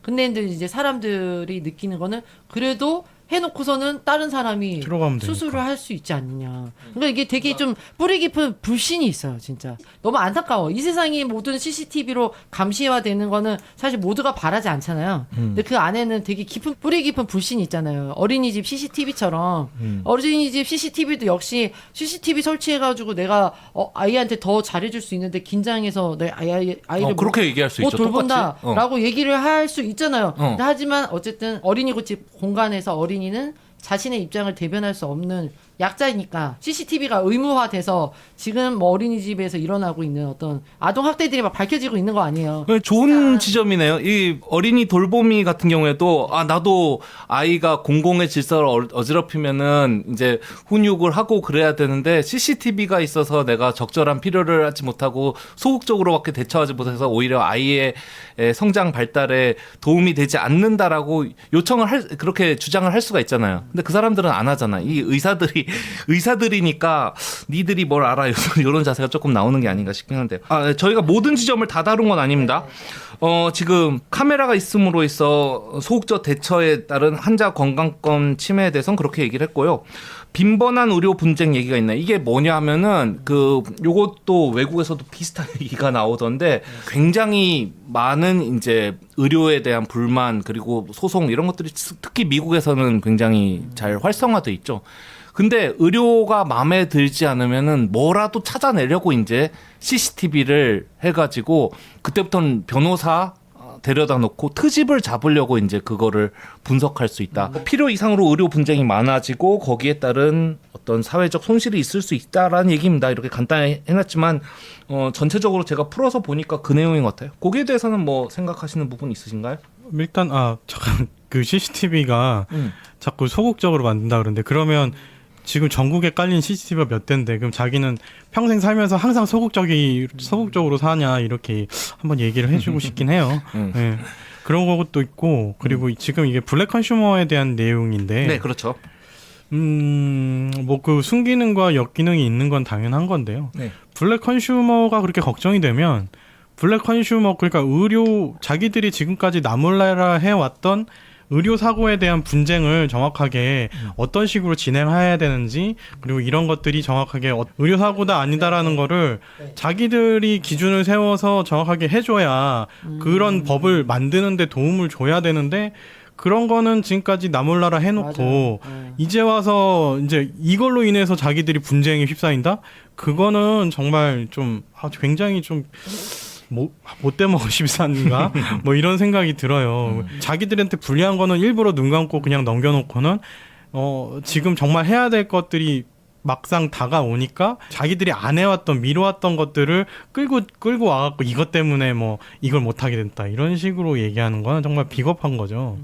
근데 이제 사람들이 느끼는 거는 그래도 해놓고서는 다른 사람이 들어가면 수술을 할 수 있지 않느냐. 그러니까 이게 되게 좀 뿌리 깊은 불신이 있어요, 진짜. 너무 안타까워. 이 세상이 모든 CCTV로 감시화되는 거는 사실 모두가 바라지 않잖아요. 근데 그 안에는 되게 뿌리 깊은 불신이 있잖아요. 어린이집 CCTV처럼. 어린이집 CCTV도 역시 CCTV 설치해가지고 내가 아이한테 더 잘해줄 수 있는데 긴장해서 내 아이를 그렇게 얘기할 수 못 있죠. 돌본다라고 얘기를 할 수 있잖아요. 어. 근데 하지만 어쨌든 어린이집 공간에서 어린이는 자신의 입장을 대변할 수 없는 약자이니까 CCTV가 의무화돼서 지금 뭐 어린이집에서 일어나고 있는 어떤 아동 학대들이 막 밝혀지고 있는 거 아니에요. 좋은 지점이네요. 이 어린이 돌보미 같은 경우에도 나도 아이가 공공의 질서를 어지럽히면은 이제 훈육을 하고 그래야 되는데 CCTV가 있어서 내가 적절한 필요를 하지 못하고 소극적으로밖에 대처하지 못해서 오히려 아이의 성장 발달에 도움이 되지 않는다라고 그렇게 주장을 할 수가 있잖아요. 근데 그 사람들은 안 하잖아. 이 의사들이니까 니들이 뭘 알아 이런 자세가 조금 나오는 게 아닌가 싶긴 한데 저희가 모든 지점을 다 다룬 건 아닙니다. 지금 카메라가 있음으로 있어 소극적 대처에 따른 환자 건강권 침해에 대해서는 그렇게 얘기를 했고요. 빈번한 의료 분쟁 얘기가 있네. 이게 뭐냐 하면은 요것도 외국에서도 비슷한 얘기가 나오던데 굉장히 많은 이제 의료에 대한 불만 그리고 소송 이런 것들이 특히 미국에서는 굉장히 잘 활성화돼 있죠. 근데 의료가 마음에 들지 않으면은 뭐라도 찾아내려고 이제 CCTV를 해가지고 그때부터는 변호사 데려다 놓고 트집을 잡으려고 이제 그거를 분석할 수 있다. 필요 이상으로 의료 분쟁이 많아지고 거기에 따른 어떤 사회적 손실이 있을 수 있다라는 얘기입니다. 이렇게 간단히 해놨지만 전체적으로 제가 풀어서 보니까 그 내용인 것 같아요. 거기에 대해서는 뭐 생각하시는 부분 있으신가요? 일단 잠깐 그 CCTV가 자꾸 소극적으로 만든다 그러는데 그러면 지금 전국에 깔린 CCTV가 몇 대인데 그럼 자기는 평생 살면서 항상 소극적으로 사냐 이렇게 한번 얘기를 해주고 싶긴 해요. 네. 그런 것도 있고 그리고 지금 이게 블랙 컨슈머에 대한 내용인데 네, 그렇죠. 뭐 그 순기능과 역기능이 있는 건 당연한 건데요. 네. 블랙 컨슈머가 그렇게 걱정이 되면 블랙 컨슈머 그러니까 자기들이 지금까지 나몰라라 해왔던 의료 사고에 대한 분쟁을 정확하게 어떤 식으로 진행해야 되는지 그리고 이런 것들이 정확하게 의료 사고다 아니다라는 거를 자기들이 기준을 세워서 정확하게 해줘야 그런 법을 만드는 데 도움을 줘야 되는데 그런 거는 지금까지 나몰라라 해놓고 이제 와서 이제 이걸로 인해서 자기들이 분쟁에 휩싸인다? 그거는 정말 좀 굉장히 좀 못돼 먹어 십산인가 뭐 이런 생각이 들어요. 자기들한테 불리한 거는 일부러 눈 감고 그냥 넘겨놓고는 지금 정말 해야 될 것들이 막상 다가오니까 자기들이 안 해왔던 미뤄왔던 것들을 끌고 와갖고 이것 때문에 뭐 이걸 못하게 됐다 이런 식으로 얘기하는 건 정말 비겁한 거죠.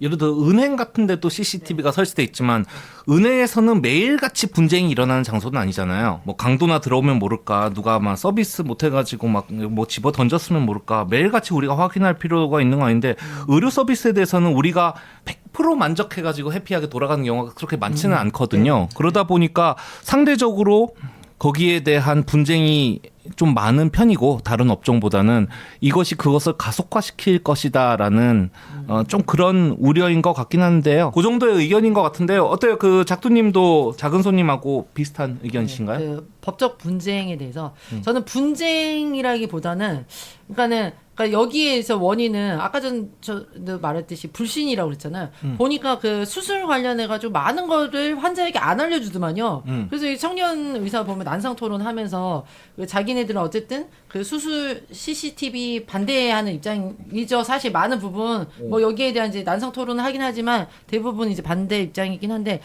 예를 들어 은행 같은 데도 CCTV가 설치돼 있지만 은행에서는 매일같이 분쟁이 일어나는 장소는 아니잖아요. 뭐 강도나 들어오면 모를까, 누가 막 서비스 못 해가지고 막 뭐 집어 던졌으면 모를까, 매일같이 우리가 확인할 필요가 있는 거 아닌데 의료 서비스에 대해서는 우리가 100% 만족해가지고 해피하게 돌아가는 경우가 그렇게 많지는 않거든요. 그러다 보니까 상대적으로 거기에 대한 분쟁이 좀 많은 편이고 다른 업종보다는 이것이 그것을 가속화시킬 것이다라는 좀 그런 우려인 것 같긴 한데요. 그 정도의 의견인 것 같은데요. 어때요? 그 작두님도 작은 손님하고 비슷한 의견이신가요? 그 법적 분쟁에 대해서 저는 분쟁이라기보다는 그러니까 여기에서 원인은 아까 저도 말했듯이 불신이라고 그랬잖아요. 보니까 그 수술 관련해 가지고 많은 거를 환자에게 안 알려주더만요. 그래서 이 청년 의사 보면 난상 토론하면서 자기네들은 어쨌든 그 수술 CCTV 반대하는 입장이죠. 사실 많은 부분 뭐 여기에 대한 이제 난상 토론을 하긴 하지만 대부분 이제 반대 입장이긴 한데.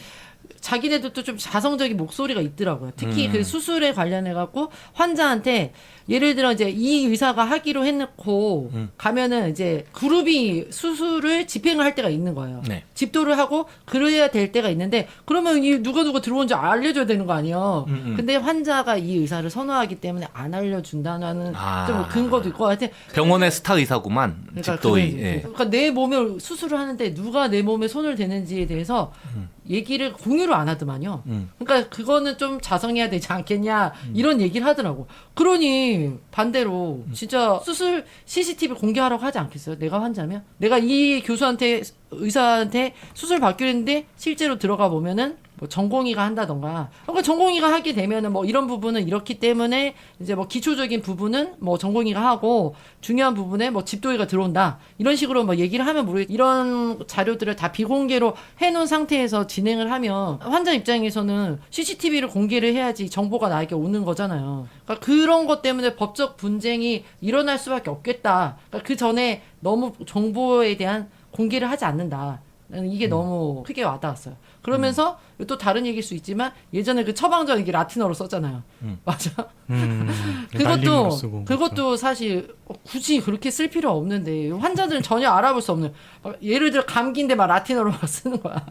자기네들도 좀 자성적인 목소리가 있더라고요. 특히 그 수술에 관련해 갖고 환자한테 예를 들어 이제 이 의사가 하기로 해놓고 가면은 이제 그룹이 수술을 집행을 할 때가 있는 거예요. 네. 집도를 하고 그래야 될 때가 있는데 그러면 이 누가 들어온지 알려줘야 되는 거 아니에요. 근데 환자가 이 의사를 선호하기 때문에 안 알려준다는 좀 근거도 있고 하여튼 병원의 스타 의사구만. 그러니까 집도의. 그러니까 내 몸에 수술을 하는데 누가 내 몸에 손을 대는지에 대해서 얘기를 공유를 안 하더만요. 그러니까 그거는 좀 자성해야 되지 않겠냐 이런 얘기를 하더라고. 그러니 반대로 진짜 수술 CCTV 공개하라고 하지 않겠어요? 내가 환자면? 내가 이 교수한테 의사한테 수술 받기로 했는데 실제로 들어가 보면은 뭐 전공의가 한다던가. 그러니까 전공의가 하게 되면은 뭐 이런 부분은 이렇기 때문에 이제 뭐 기초적인 부분은 뭐 전공의가 하고 중요한 부분에 뭐 집도의가 들어온다. 이런 식으로 뭐 얘기를 하면 모르겠. 이런 자료들을 다 비공개로 해놓은 상태에서 진행을 하면 환자 입장에서는 CCTV를 공개를 해야지 정보가 나에게 오는 거잖아요. 그러니까 그런 것 때문에 법적 분쟁이 일어날 수밖에 없겠다. 그러니까 그 전에 너무 정보에 대한 공개를 하지 않는다. 이게 너무 크게 와닿았어요. 그러면서 또 다른 얘기일 수 있지만 예전에 그 처방전 이게 라틴어로 썼잖아요. 맞아. 날림으로 쓰고. 그것도 사실 굳이 그렇게 쓸 필요 없는데 환자들은 전혀 알아볼 수 없는. 예를 들어 감기인데 막 라틴어로 막 쓰는 거야.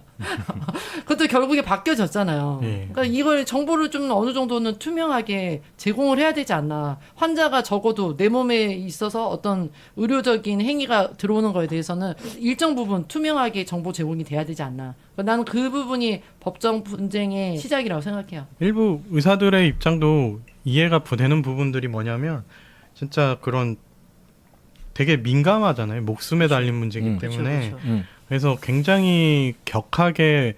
그것도 결국에 바뀌어졌잖아요. 예. 그러니까 이걸 정보를 좀 어느 정도는 투명하게 제공을 해야 되지 않나. 환자가 적어도 내 몸에 있어서 어떤 의료적인 행위가 들어오는 거에 대해서는 일정 부분 투명하게 정보 제공이 돼야 되지 않나. 나는 그 부분이 법정 분쟁의 시작이라고 생각해요. 일부 의사들의 입장도 이해가 되는 부분들이 뭐냐면 진짜 그런 되게 민감하잖아요. 목숨에 달린 문제이기 때문에. 그렇죠. 그래서 굉장히 격하게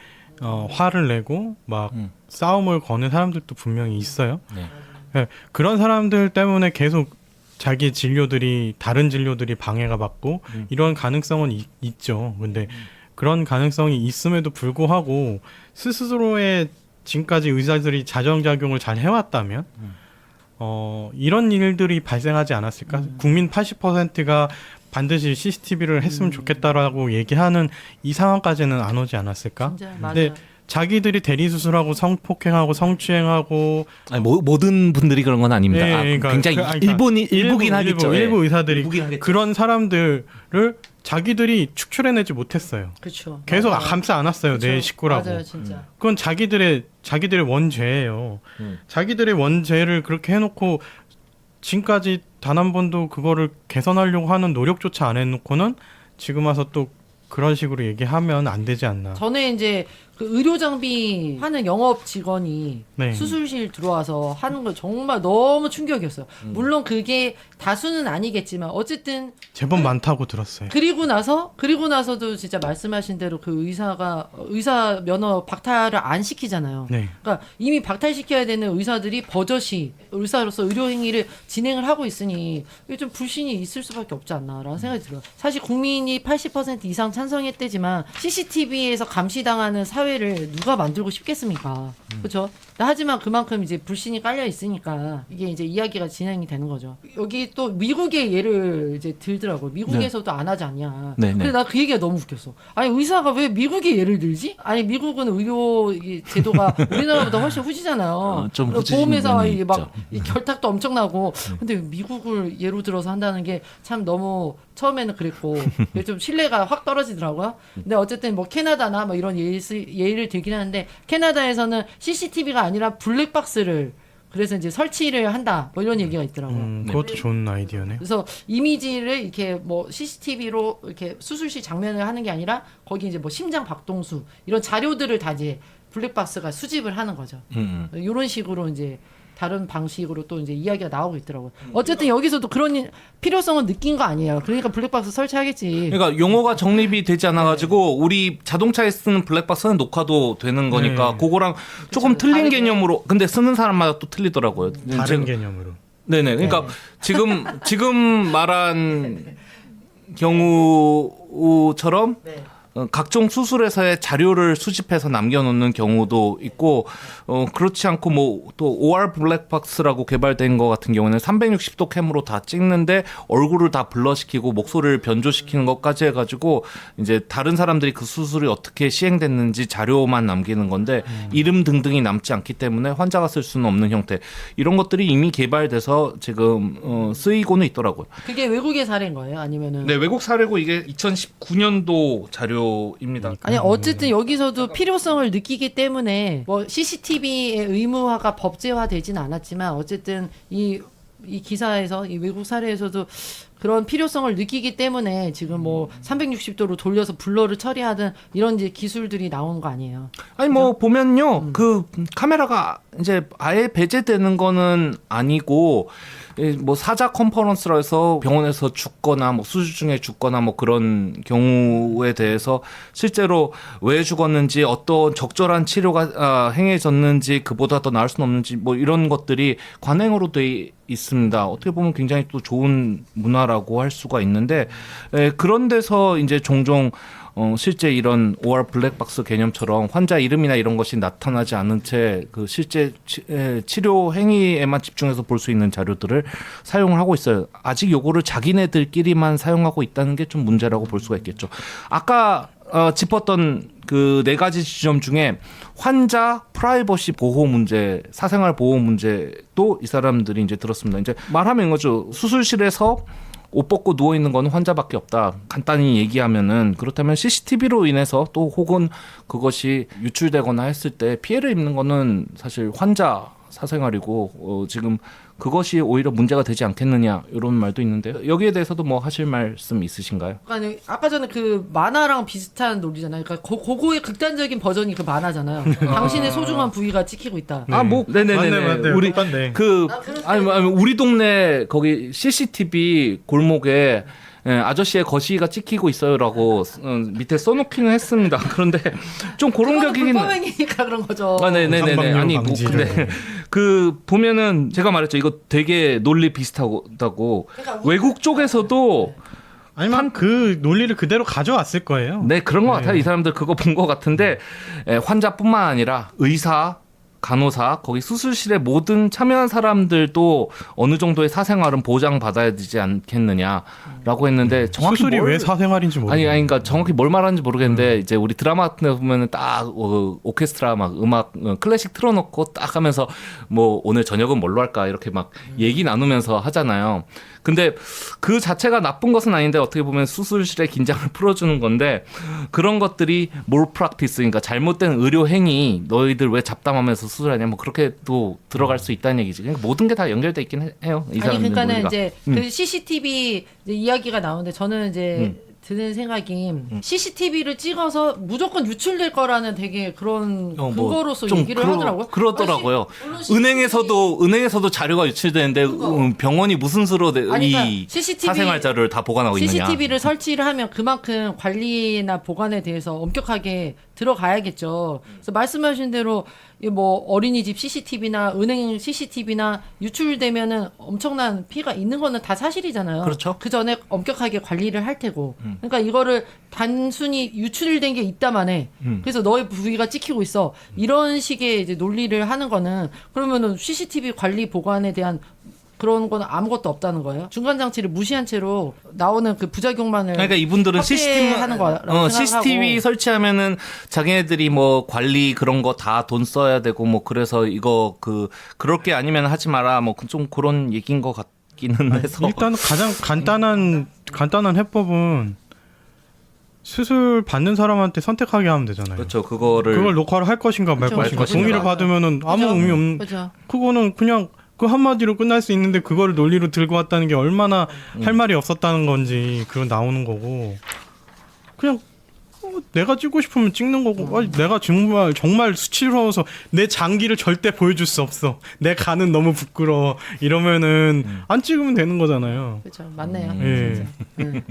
화를 내고 막 싸움을 거는 사람들도 분명히 있어요. 네. 네, 그런 사람들 때문에 계속 자기 진료들이 다른 진료들이 방해가 받고 이런 가능성은 있죠. 근데 그런 가능성이 있음에도 불구하고 스스로의 지금까지 의사들이 자정작용을 잘 해왔다면 이런 일들이 발생하지 않았을까? 국민 80%가 반드시 CCTV를 했으면 좋겠다라고 얘기하는 이 상황까지는 안 오지 않았을까? 진짜 맞아요. 근데 자기들이 대리수술하고 성폭행하고 성추행하고 아니, 모든 분들이 그런 건 아닙니다. 예, 그러니까 굉장히 일부긴 하겠죠. 일부 의사들이 일부긴 하겠죠. 그런 사람들을 자기들이 축출해내지 못했어요. 그렇죠. 계속 맞아요. 감싸 안았어요. 내 그렇죠. 식구라고. 맞아요, 진짜. 그건 자기들의 원죄예요. 자기들의 원죄를 그렇게 해놓고 지금까지 단 한 번도 그거를 개선하려고 하는 노력조차 안 해놓고는 지금 와서 또 그런 식으로 얘기하면 안 되지 않나. 전에 이제 그 의료 장비 하는 영업 직원이 네. 수술실 들어와서 하는 거 정말 너무 충격이었어요. 물론 그게 다수는 아니겠지만 어쨌든 제법 많다고 들었어요. 그리고 나서도 진짜 말씀하신 대로 그 의사 면허 박탈을 안 시키잖아요. 네. 그러니까 이미 박탈시켜야 되는 의사들이 버젓이 의사로서 의료 행위를 진행을 하고 있으니 이게 좀 불신이 있을 수밖에 없지 않나라는 생각이 들어요. 사실 국민이 80% 이상 찬성했대지만 CCTV에서 감시당하는 사회를 누가 만들고 싶겠습니까? 그렇죠? 하지만 그만큼 이제 불신이 깔려 있으니까 이게 이제 이야기가 진행이 되는 거죠. 여기 또 미국의 예를 이제 들더라고요. 미국에서도 안 하지 않냐. 네, 네. 근데 나 그 얘기가 너무 웃겼어. 아니 의사가 왜 미국의 예를 들지? 아니 미국은 의료 이 제도가 우리나라보다 훨씬 후지잖아요. 좀 후지신 보험회사와 면이 이게 막 있죠. 이 결탁도 엄청나고. 근데 미국을 예로 들어서 한다는 게 참 너무 처음에는 그랬고 좀 신뢰가 확 떨어지더라고요. 근데 어쨌든 뭐 캐나다나 뭐 이런 예를 들긴 하는데 캐나다에서는 CCTV가 아니라 블랙박스를 그래서 이제 설치를 한다 뭐 이런 얘기가 있더라고요. 그것도 좋은 아이디어네. 그래서 이미지를 이렇게 뭐 CCTV로 이렇게 수술실 장면을 하는 게 아니라 거기 이제 뭐 심장 박동수 이런 자료들을 다 이제 블랙박스가 수집을 하는 거죠. 이런 식으로 이제 다른 방식으로 또 이제 이야기가 나오고 있더라고요. 어쨌든 여기서도 그런 필요성을 느낀 거 아니에요. 그러니까 블랙박스 설치하겠지. 그러니까 용어가 정립이 되지 않아가지고 우리 자동차에 쓰는 블랙박스는 녹화도 되는 거니까 네. 그거랑 조금 그쵸, 틀린 다르게. 개념으로 근데 쓰는 사람마다 또 틀리더라고요. 다른 개념으로. 네네. 그러니까 지금 말한 경우처럼 네. 각종 수술에서의 자료를 수집해서 남겨놓는 경우도 있고 그렇지 않고 뭐 또 OR 블랙박스라고 개발된 거 같은 경우는 360도 캠으로 다 찍는데 얼굴을 다 블러시키고 목소리를 변조시키는 것까지 해가지고 이제 다른 사람들이 그 수술이 어떻게 시행됐는지 자료만 남기는 건데 이름 등등이 남지 않기 때문에 환자가 쓸 수는 없는 형태 이런 것들이 이미 개발돼서 지금 쓰이고는 있더라고요. 그게 외국의 사례인 거예요? 아니면은? 네, 외국 사례고 이게 2019년도 자료입니다. 아니 어쨌든 여기서도 필요성을 느끼기 때문에 뭐 CCTV의 의무화가 법제화되진 않았지만 어쨌든 이 기사에서 이 외국 사례에서도 그런 필요성을 느끼기 때문에 지금 뭐 360도로 돌려서 블러를 처리하든 이런 이제 기술들이 나온 거 아니에요. 아니 뭐 보면요 그 카메라가 이제 아예 배제되는 거는 아니고 뭐 사자 컨퍼런스라 해서 병원에서 죽거나 뭐 수술 중에 죽거나 뭐 그런 경우에 대해서 실제로 왜 죽었는지 어떤 적절한 치료가 행해졌는지 그보다 더 나을 수는 없는지 뭐 이런 것들이 관행으로 돼 있습니다. 어떻게 보면 굉장히 또 좋은 문화라고 할 수가 있는데 그런 데서 이제 종종 실제 이런 OR 블랙박스 개념처럼 환자 이름이나 이런 것이 나타나지 않은 채 그 실제 치료 행위에만 집중해서 볼 수 있는 자료들을 사용을 하고 있어요. 아직 요거를 자기네들끼리만 사용하고 있다는 게 좀 문제라고 볼 수가 있겠죠. 아까 짚었던 그 네 가지 지점 중에 환자 프라이버시 보호 문제, 사생활 보호 문제도 이 사람들이 이제 들었습니다. 이제 말하면 이거죠. 수술실에서 옷 벗고 누워 있는 건 환자밖에 없다. 간단히 얘기하면은 그렇다면 CCTV로 인해서 또 혹은 그것이 유출되거나 했을 때 피해를 입는 거는 사실 환자 사생활이고 지금 그것이 오히려 문제가 되지 않겠느냐 이런 말도 있는데요. 여기에 대해서도 뭐 하실 말씀 있으신가요? 아니 아까 전에 그 만화랑 비슷한 논리잖아요. 그러니까 고거의 극단적인 버전이 그 만화잖아요. 당신의 소중한 부위가 찍히고 있다. 네. 아, 뭐 네네네. 맞네. 우리 똑같네. 그 그랬어요. 아니 우리 동네 거기 CCTV 골목에 아저씨의 거시기가 찍히고 있어요라고 밑에 써놓기는 했습니다. 그런데 좀 그런 격이긴. 불법행위니까 그런 거죠. 아, 네네네네. 상방뇨 아니 뭐 방지를. 근데 그 보면은 제가 말했죠. 이거 되게 논리 비슷하다고. 그러니까 외국 쪽에서도 아니면 그 논리를 그대로 가져왔을 거예요. 네 그런 것 네. 같아요. 이 사람들 그거 본 것 같은데 환자뿐만 아니라 의사, 간호사, 거기 수술실에 모든 참여한 사람들도 어느 정도의 사생활은 보장받아야 되지 않겠느냐라고 했는데 정확히 수술이 뭘- 왜 사생활인지 아니 모르겠어요. 그러니까 정확히 뭘 말하는지 모르겠는데 이제 우리 드라마 같은 데 보면은 딱 오케스트라 막 음악 클래식 틀어놓고 딱 하면서 뭐 오늘 저녁은 뭘로 할까 이렇게 막 얘기 나누면서 하잖아요. 근데 그 자체가 나쁜 것은 아닌데 어떻게 보면 수술실의 긴장을 풀어주는 건데 그런 것들이 몰 프랙티스 그러니까 잘못된 의료 행위 너희들 왜 잡담하면서 수술하냐 뭐 그렇게 또 들어갈 수 있다는 얘기지. 그러니까 모든 게 다 연결돼 있긴 해요. 이 아니 사람들 그러니까는 논리가. 이제 그 CCTV 이제 이야기가 나오는데 저는 이제 드는 생각이 CCTV를 찍어서 무조건 유출될 거라는 되게 그런 뭐 근거로서 좀 얘기를 하더라고요. 그러더라고요. 물론 CCTV 은행에서도 자료가 유출되는데 병원이 무슨 수로 아니, 그러니까 이 CCTV 사생활 자료를 다 보관하고 있느냐. CCTV를 설치를 하면 그만큼 관리나 보관에 대해서 엄격하게 들어가야겠죠. 그래서 말씀하신 대로 이 뭐 어린이집 CCTV나 은행 CCTV나 유출되면은 엄청난 피해가 있는 거는 다 사실이잖아요. 그렇죠. 그 전에 엄격하게 관리를 할 테고. 그러니까 이거를 단순히 유출된 게 있다만해. 그래서 너의 부위가 찍히고 있어. 이런 식의 이제 논리를 하는 거는 그러면은 CCTV 관리 보관에 대한 그런 거는 아무것도 없다는 거예요. 중간 장치를 무시한 채로 나오는 그 부작용만을 그러니까 이분들은 CCTV 하는 거라고 CCTV 설치하면은 자기네들이 뭐 관리 그런 거 다 돈 써야 되고 뭐 그래서 이거 그럴 게 아니면 하지 마라 뭐 좀 그런 얘기인 것 같기는 해서 일단 가장 간단한 해법은 수술 받는 사람한테 선택하게 하면 되잖아요. 그렇죠. 그걸 녹화를 할 것인가 말 그렇죠. 것인가 그렇죠. 동의를 받으면은 아무 의미 없는. 그죠. 그거는 그냥 그 한마디로 끝날 수 있는데 그거를 논리로 들고 왔다는 게 얼마나 할 말이 없었다는 건지 그거 나오는 거고 그냥 내가 찍고 싶으면 찍는 거고 아니, 내가 정말 수치스러워서 내 장기를 절대 보여줄 수 없어 내 간은 너무 부끄러워 이러면은 안 찍으면 되는 거잖아요. 그렇죠. 맞네요. 예. 진짜.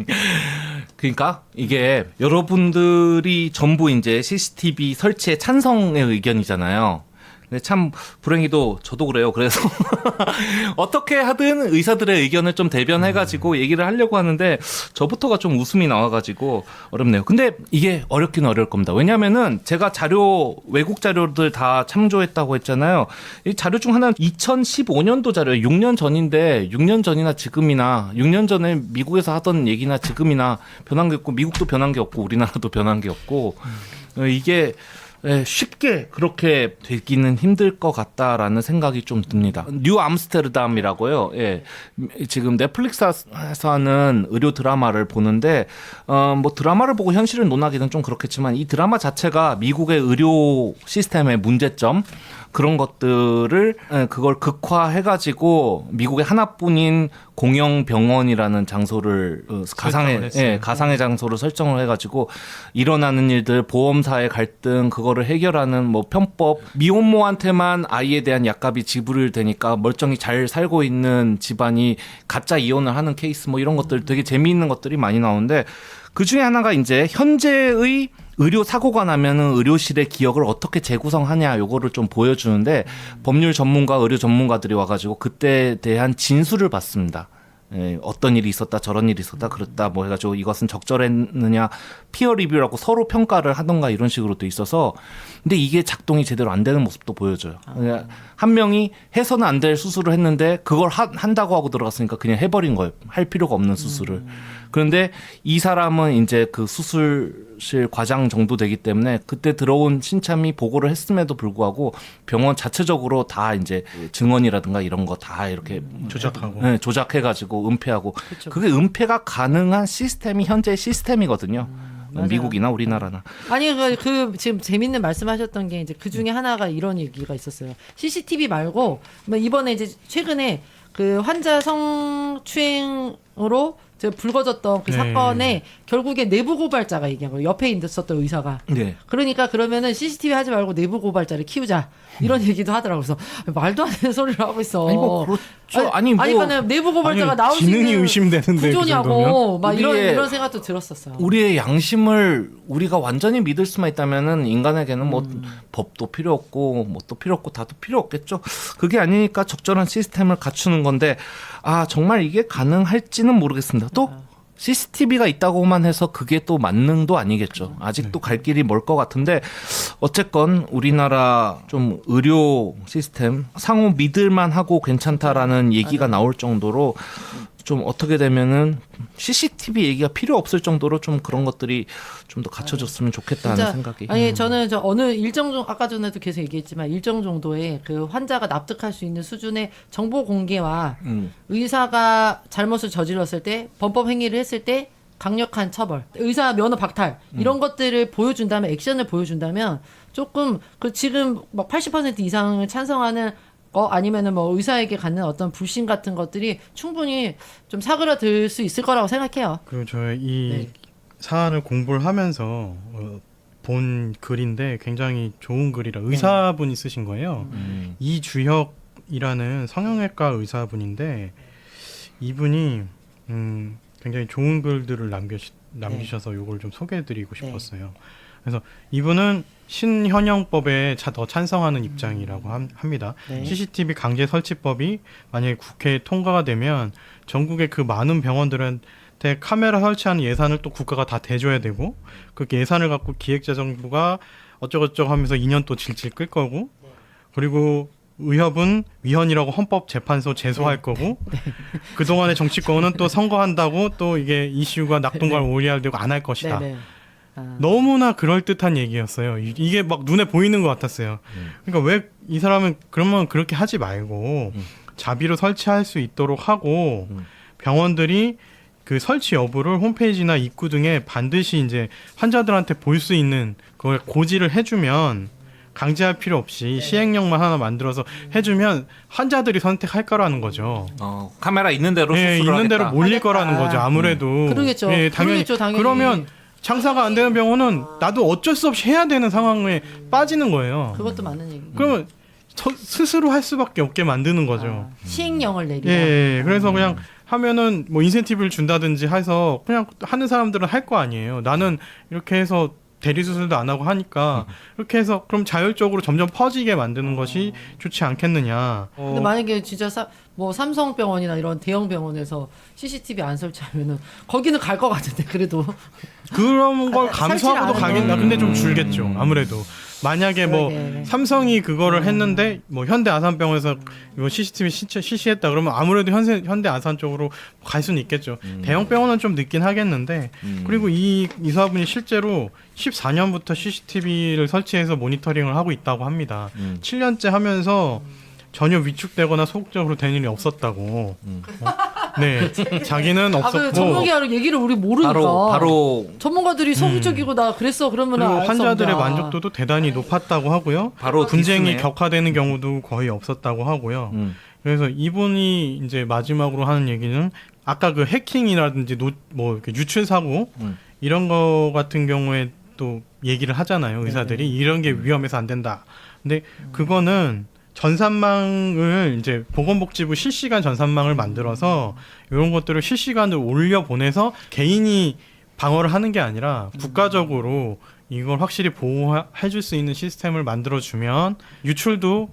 그러니까 이게 여러분들이 전부 이제 CCTV 설치에 찬성의 의견이잖아요. 근데 참 불행히도 저도 그래요. 그래서 어떻게 하든 의사들의 의견을 좀 대변해가지고 얘기를 하려고 하는데 저부터가 좀 웃음이 나와가지고 어렵네요. 근데 이게 어렵긴 어려울 겁니다. 왜냐하면은 제가 외국 자료들 다 참조했다고 했잖아요. 이 자료 중 하나는 2015년도 자료예요. 6년 전인데 6년 전이나 지금이나 6년 전에 미국에서 하던 얘기나 지금이나 변한 게 없고 미국도 변한 게 없고 우리나라도 변한 게 없고 이게 쉽게 그렇게 되기는 힘들 것 같다라는 생각이 좀 듭니다. 뉴 암스테르담이라고요. 예. 지금 넷플릭스에서 하는 의료 드라마를 보는데 뭐 드라마를 보고 현실을 논하기는 좀 그렇겠지만 이 드라마 자체가 미국의 의료 시스템의 문제점 그런 것들을 그걸 극화해가지고 미국의 하나뿐인 공영 병원이라는 장소를 가상의 장소를 설정을 해가지고 일어나는 일들, 보험사의 갈등 그거를 해결하는 뭐 편법, 미혼모한테만 아이에 대한 약값이 지불되니까 멀쩡히 잘 살고 있는 집안이 가짜 이혼을 하는 케이스 뭐 이런 것들 되게 재미있는 것들이 많이 나오는데 그 중에 하나가 이제 현재의 의료 사고가 나면은 의료실의 기억을 어떻게 재구성하냐 요거를 좀 보여주는데 법률 전문가, 의료 전문가들이 와가지고 그때에 대한 진술을 받습니다. 어떤 일이 있었다, 저런 일이 있었다, 그랬다, 뭐 해가지고 이것은 적절했느냐, 피어 리뷰라고 서로 평가를 하던가 이런 식으로 돼 있어서 근데 이게 작동이 제대로 안 되는 모습도 보여줘요. 한 명이 해서는 안 될 수술을 했는데 그걸 한다고 하고 들어갔으니까 그냥 해버린 거예요. 할 필요가 없는 수술을. 그런데 이 사람은 이제 그 수술실 과장 정도 되기 때문에 그때 들어온 신참이 보고를 했음에도 불구하고 병원 자체적으로 다 이제 증언이라든가 이런 거 다 이렇게 조작하고 조작해가지고 은폐하고 그쵸. 그게 은폐가 가능한 시스템이 현재 시스템이거든요. 맞아요. 미국이나 우리나라나. 아니 그 지금 재밌는 말씀하셨던 게 이제 그 중에 하나가 이런 얘기가 있었어요. CCTV 말고 뭐 이번에 이제 최근에 그 환자 성추행으로 불거졌던 그 네. 사건에 결국에 내부 고발자가 얘기한 거예요. 옆에 있었던 의사가. 네. 그러니까 그러면은 CCTV 하지 말고 내부 고발자를 키우자 이런 얘기도 하더라고요. 그래서 말도 안 되는 소리를 하고 있어. 아니 뭐 그렇죠. 아니 뭐 그러니까 내부 고발자가 나올 수 지능이 있는 의심되는데 그 구조냐고 정도면? 막 우리의- 이런 생각도 들었었어요. 우리의 양심을 우리가 완전히 믿을 수만 있다면은 인간에게는 뭐 법도 필요 없고 뭣도 필요 없고 다도 필요 없겠죠. 그게 아니니까 적절한 시스템을 갖추는 건데 정말 이게 가능할지는 모르겠습니다. 또 CCTV가 있다고만 해서 그게 또 만능도 아니겠죠. 아직도 갈 길이 멀 것 같은데 어쨌건 우리나라 좀 의료 시스템 상호 믿을만 하고 괜찮다라는 얘기가 나올 정도로 좀 어떻게 되면은 CCTV 얘기가 필요 없을 정도로 좀 그런 것들이 좀 더 갖춰졌으면 좋겠다는 진짜, 생각이. 아니 저는 어느 일정 정도 아까 전에도 계속 얘기했지만 일정 정도의 그 환자가 납득할 수 있는 수준의 정보 공개와 의사가 잘못을 저질렀을 때 범법 행위를 했을 때 강력한 처벌, 의사 면허 박탈 이런 것들을 보여준다면 액션을 보여준다면 조금 그 지금 막 80% 이상을 찬성하는 아니면은 뭐 의사에게 갖는 어떤 불신 같은 것들이 충분히 좀 사그라들 수 있을 거라고 생각해요. 그 저의 이 네. 사안을 공부를 하면서 본 글인데 굉장히 좋은 글이라 의사분이 쓰신 거예요. 이주혁이라는 성형외과 의사분인데 이분이 굉장히 좋은 글들을 남기셔서 이걸 좀 소개해드리고 싶었어요. 그래서 이분은 신현영법에 더 찬성하는 입장이라고 합니다. 네. CCTV 강제 설치법이 만약에 국회에 통과가 되면 전국의 그 많은 병원들한테 카메라 설치하는 예산을 또 국가가 다 대줘야 되고 그 예산을 갖고 기획재정부가 어쩌고저쩌고 하면서 2년 또 질질 끌 거고 그리고 의협은 위헌이라고 헌법재판소 제소할 거고 그동안의 정치권은 또 선거한다고 또 이게 이슈가 낙동강 오리알되고 안 할 것이다. 네네. 아. 너무나 그럴듯한 얘기였어요. 이게 막 눈에 보이는 것 같았어요. 그러니까 왜 이 사람은 그러면 그렇게 하지 말고 자비로 설치할 수 있도록 하고 병원들이 그 설치 여부를 홈페이지나 입구 등에 반드시 이제 환자들한테 볼 수 있는 그걸 고지를 해주면 강제할 필요 없이 시행령만 하나 만들어서 해주면 환자들이 선택할 거라는 거죠. 카메라 있는 대로 예, 수술을 있는 대로 하겠다. 몰릴 거라는 거죠. 아무래도. 그러겠죠. 예, 당연히. 그러겠죠, 당연히. 그러면 장사가 안 되는 병원은 나도 어쩔 수 없이 해야 되는 상황에 빠지는 거예요. 그것도 맞는 얘기. 그러면 스스로 할 수밖에 없게 만드는 거죠. 시행령을 내리라. 예, 그래서 그냥 하면은 뭐 인센티브를 준다든지 해서 그냥 하는 사람들은 할 거 아니에요. 나는 이렇게 해서 대리수술도 안 하고 하니까 이렇게 해서 그럼 자율적으로 점점 퍼지게 만드는 것이 좋지 않겠느냐. 근데 만약에 진짜 뭐 삼성병원이나 이런 대형 병원에서 CCTV 안 설치하면은 거기는 갈 것 같은데 그래도 그런 걸 감수하고도 설치를 안 가겠다. 하면. 근데 좀 줄겠죠. 아무래도 만약에 뭐 그러게. 삼성이 그거를 했는데 뭐 현대 아산병원에서 이거 CCTV 실시했다 그러면 아무래도 현대 아산 쪽으로 갈 수는 있겠죠. 대형 병원은 좀 늦긴 하겠는데 그리고 이 이사분이 실제로 14년부터 CCTV를 설치해서 모니터링을 하고 있다고 합니다. 7년째 하면서 전혀 위축되거나 소극적으로 된 일이 없었다고. 네, 자기는 아, 없었고. 그 전문가로 얘기를 우리 모르니까. 바로 전문가들이 소극적이고 나 그랬어 그러면 그리고 환자들의 만족도도 대단히 높았다고 하고요. 바로 분쟁이 디스네요. 격화되는 경우도 거의 없었다고 하고요. 그래서 이분이 이제 마지막으로 하는 얘기는 아까 그 해킹이라든지 뭐 이렇게 유출 사고 이런 거 같은 경우에 또 얘기를 하잖아요. 의사들이 이런 게 위험해서 안 된다. 근데 그거는 전산망을 이제 보건복지부 실시간 전산망을 만들어서 이런 것들을 실시간으로 올려 보내서 개인이 방어를 하는 게 아니라 국가적으로 이걸 확실히 보호해 줄 수 있는 시스템을 만들어 주면 유출도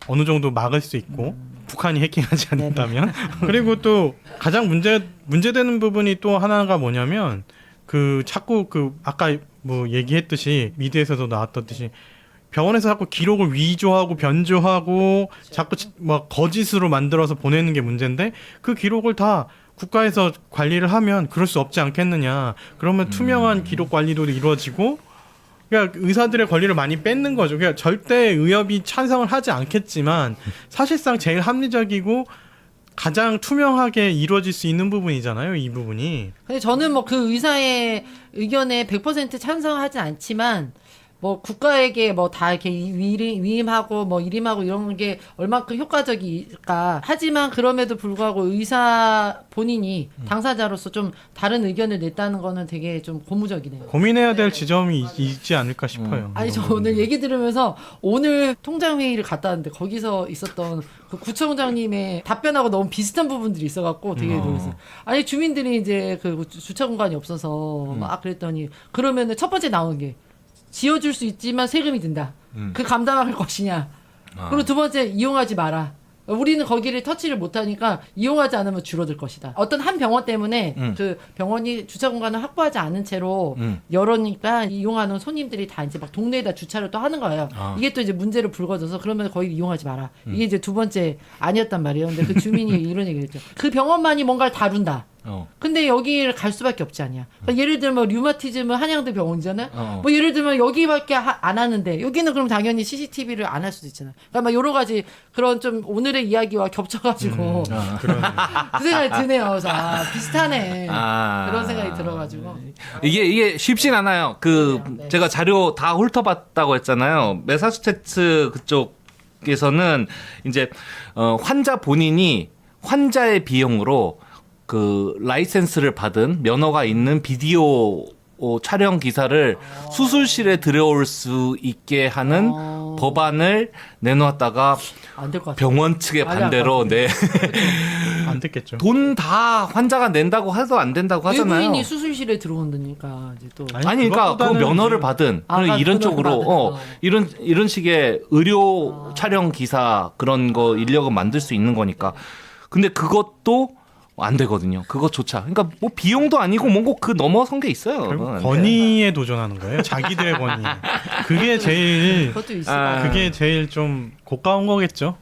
어느 정도 막을 수 있고 북한이 해킹하지 않는다면 그리고 또 가장 문제되는 부분이 또 하나가 뭐냐면 그 자꾸 그 아까 뭐 얘기했듯이 미디어에서도 나왔듯이 병원에서 자꾸 기록을 위조하고 변조하고 자꾸 막 거짓으로 만들어서 보내는 게 문제인데 그 기록을 다 국가에서 관리를 하면 그럴 수 없지 않겠느냐. 그러면 투명한 기록 관리도 이루어지고 그러니까 의사들의 권리를 많이 뺏는 거죠. 그러니까 절대 의협이 찬성을 하지 않겠지만 사실상 제일 합리적이고 가장 투명하게 이루어질 수 있는 부분이잖아요. 이 부분이. 근데 저는 뭐 그 의사의 의견에 100% 찬성하진 않지만 뭐 국가에게 뭐 다 이렇게 위임하고 뭐 일임하고 이런 게 얼만큼 효과적일까. 하지만 그럼에도 불구하고 의사 본인이 당사자로서 좀 다른 의견을 냈다는 거는 되게 좀 고무적이네요. 고민해야 될 지점이 있지 않을까 싶어요. 아니 저 오늘 얘기 들으면서 오늘 통장 회의를 갔다 왔는데 거기서 있었던 그 구청장님의 답변하고 너무 비슷한 부분들이 있어갖고 되게 놀랐어요. 아니 주민들이 이제 그 주차 공간이 없어서 막 그랬더니 그러면은 첫 번째 나오는 게 지어줄 수 있지만 세금이 든다. 그 감당할 것이냐. 그리고 두 번째 이용하지 마라. 우리는 거기를 터치를 못하니까 이용하지 않으면 줄어들 것이다. 어떤 한 병원 때문에 그 병원이 주차 공간을 확보하지 않은 채로 열어니까 이용하는 손님들이 다 이제 막 동네에다 주차를 또 하는 거예요. 이게 또 이제 문제로 불거져서 그러면 거기 이용하지 마라. 이게 이제 두 번째 아니었단 말이에요. 근데 그 주민이 이런 얘기를 했죠. 그 병원만이 뭔가를 다룬다. 근데 여기를 갈 수밖에 없지 않냐. 그러니까 예를 들면 류마티즘은 한양대 병원이잖아요. 뭐 예를 들면 여기밖에 안 하는데 여기는 그럼 당연히 CCTV를 안 할 수도 있잖아요. 그러니까 막 여러 가지 그런 좀 오늘의 이야기와 겹쳐가지고 그 생각이 드네요. 그래서 비슷하네. 그런 생각이 들어가지고 이게 쉽진 않아요. 제가 자료 다 훑어봤다고 했잖아요. 매사추세츠 그쪽에서는 이제 환자 본인이 환자의 비용으로 그 라이센스를 받은 면허가 있는 비디오 촬영 기사를 수술실에 들여올 수 있게 하는 법안을 내놓았다가 안 될 것 같아요. 병원 측의 아니, 반대로 안 됐겠죠. 돈 다 환자가 낸다고 해도 안 된다고 하잖아요. 외부인이 수술실에 들어온다니까 이제 또. 아니, 아니 그러니까 그 그것보다는 면허를 지금- 받은 아, 그런 이런 면허를 쪽으로 받은, 이런 식의 의료 촬영 기사 그런 거 인력은 만들 수 있는 거니까. 근데 그것도 안 되거든요. 그것조차. 그러니까 뭐 비용도 아니고 뭔가 그 넘어선 게 있어요. 결국 그건. 권위에 도전하는 거예요. 자기들의 권위. 그게 제일 그것도 있을 아. 것 같아요. 그게 제일 좀 고가운 거겠죠.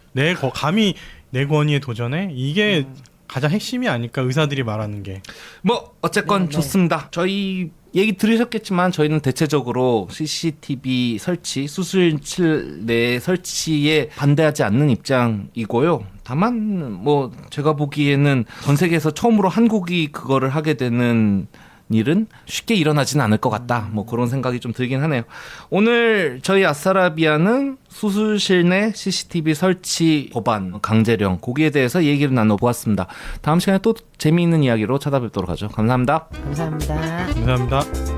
감히 내 권위에 도전해? 이게 가장 핵심이 아닐까 의사들이 말하는 게. 뭐 어쨌건 네, 네. 좋습니다. 저희 얘기 들으셨겠지만 저희는 대체적으로 CCTV 설치, 수술실 내 설치에 반대하지 않는 입장이고요. 다만 뭐 제가 보기에는 전 세계에서 처음으로 한국이 그거를 하게 되는 일은 쉽게 일어나지는 않을 것 같다. 뭐 그런 생각이 좀 들긴 하네요. 오늘 저희 아싸라비아는 수술실 내 CCTV 설치 법안 강제령 거기에 대해서 얘기를 나눠보았습니다. 다음 시간에 또 재미있는 이야기로 찾아뵙도록 하죠. 감사합니다. 감사합니다. 감사합니다.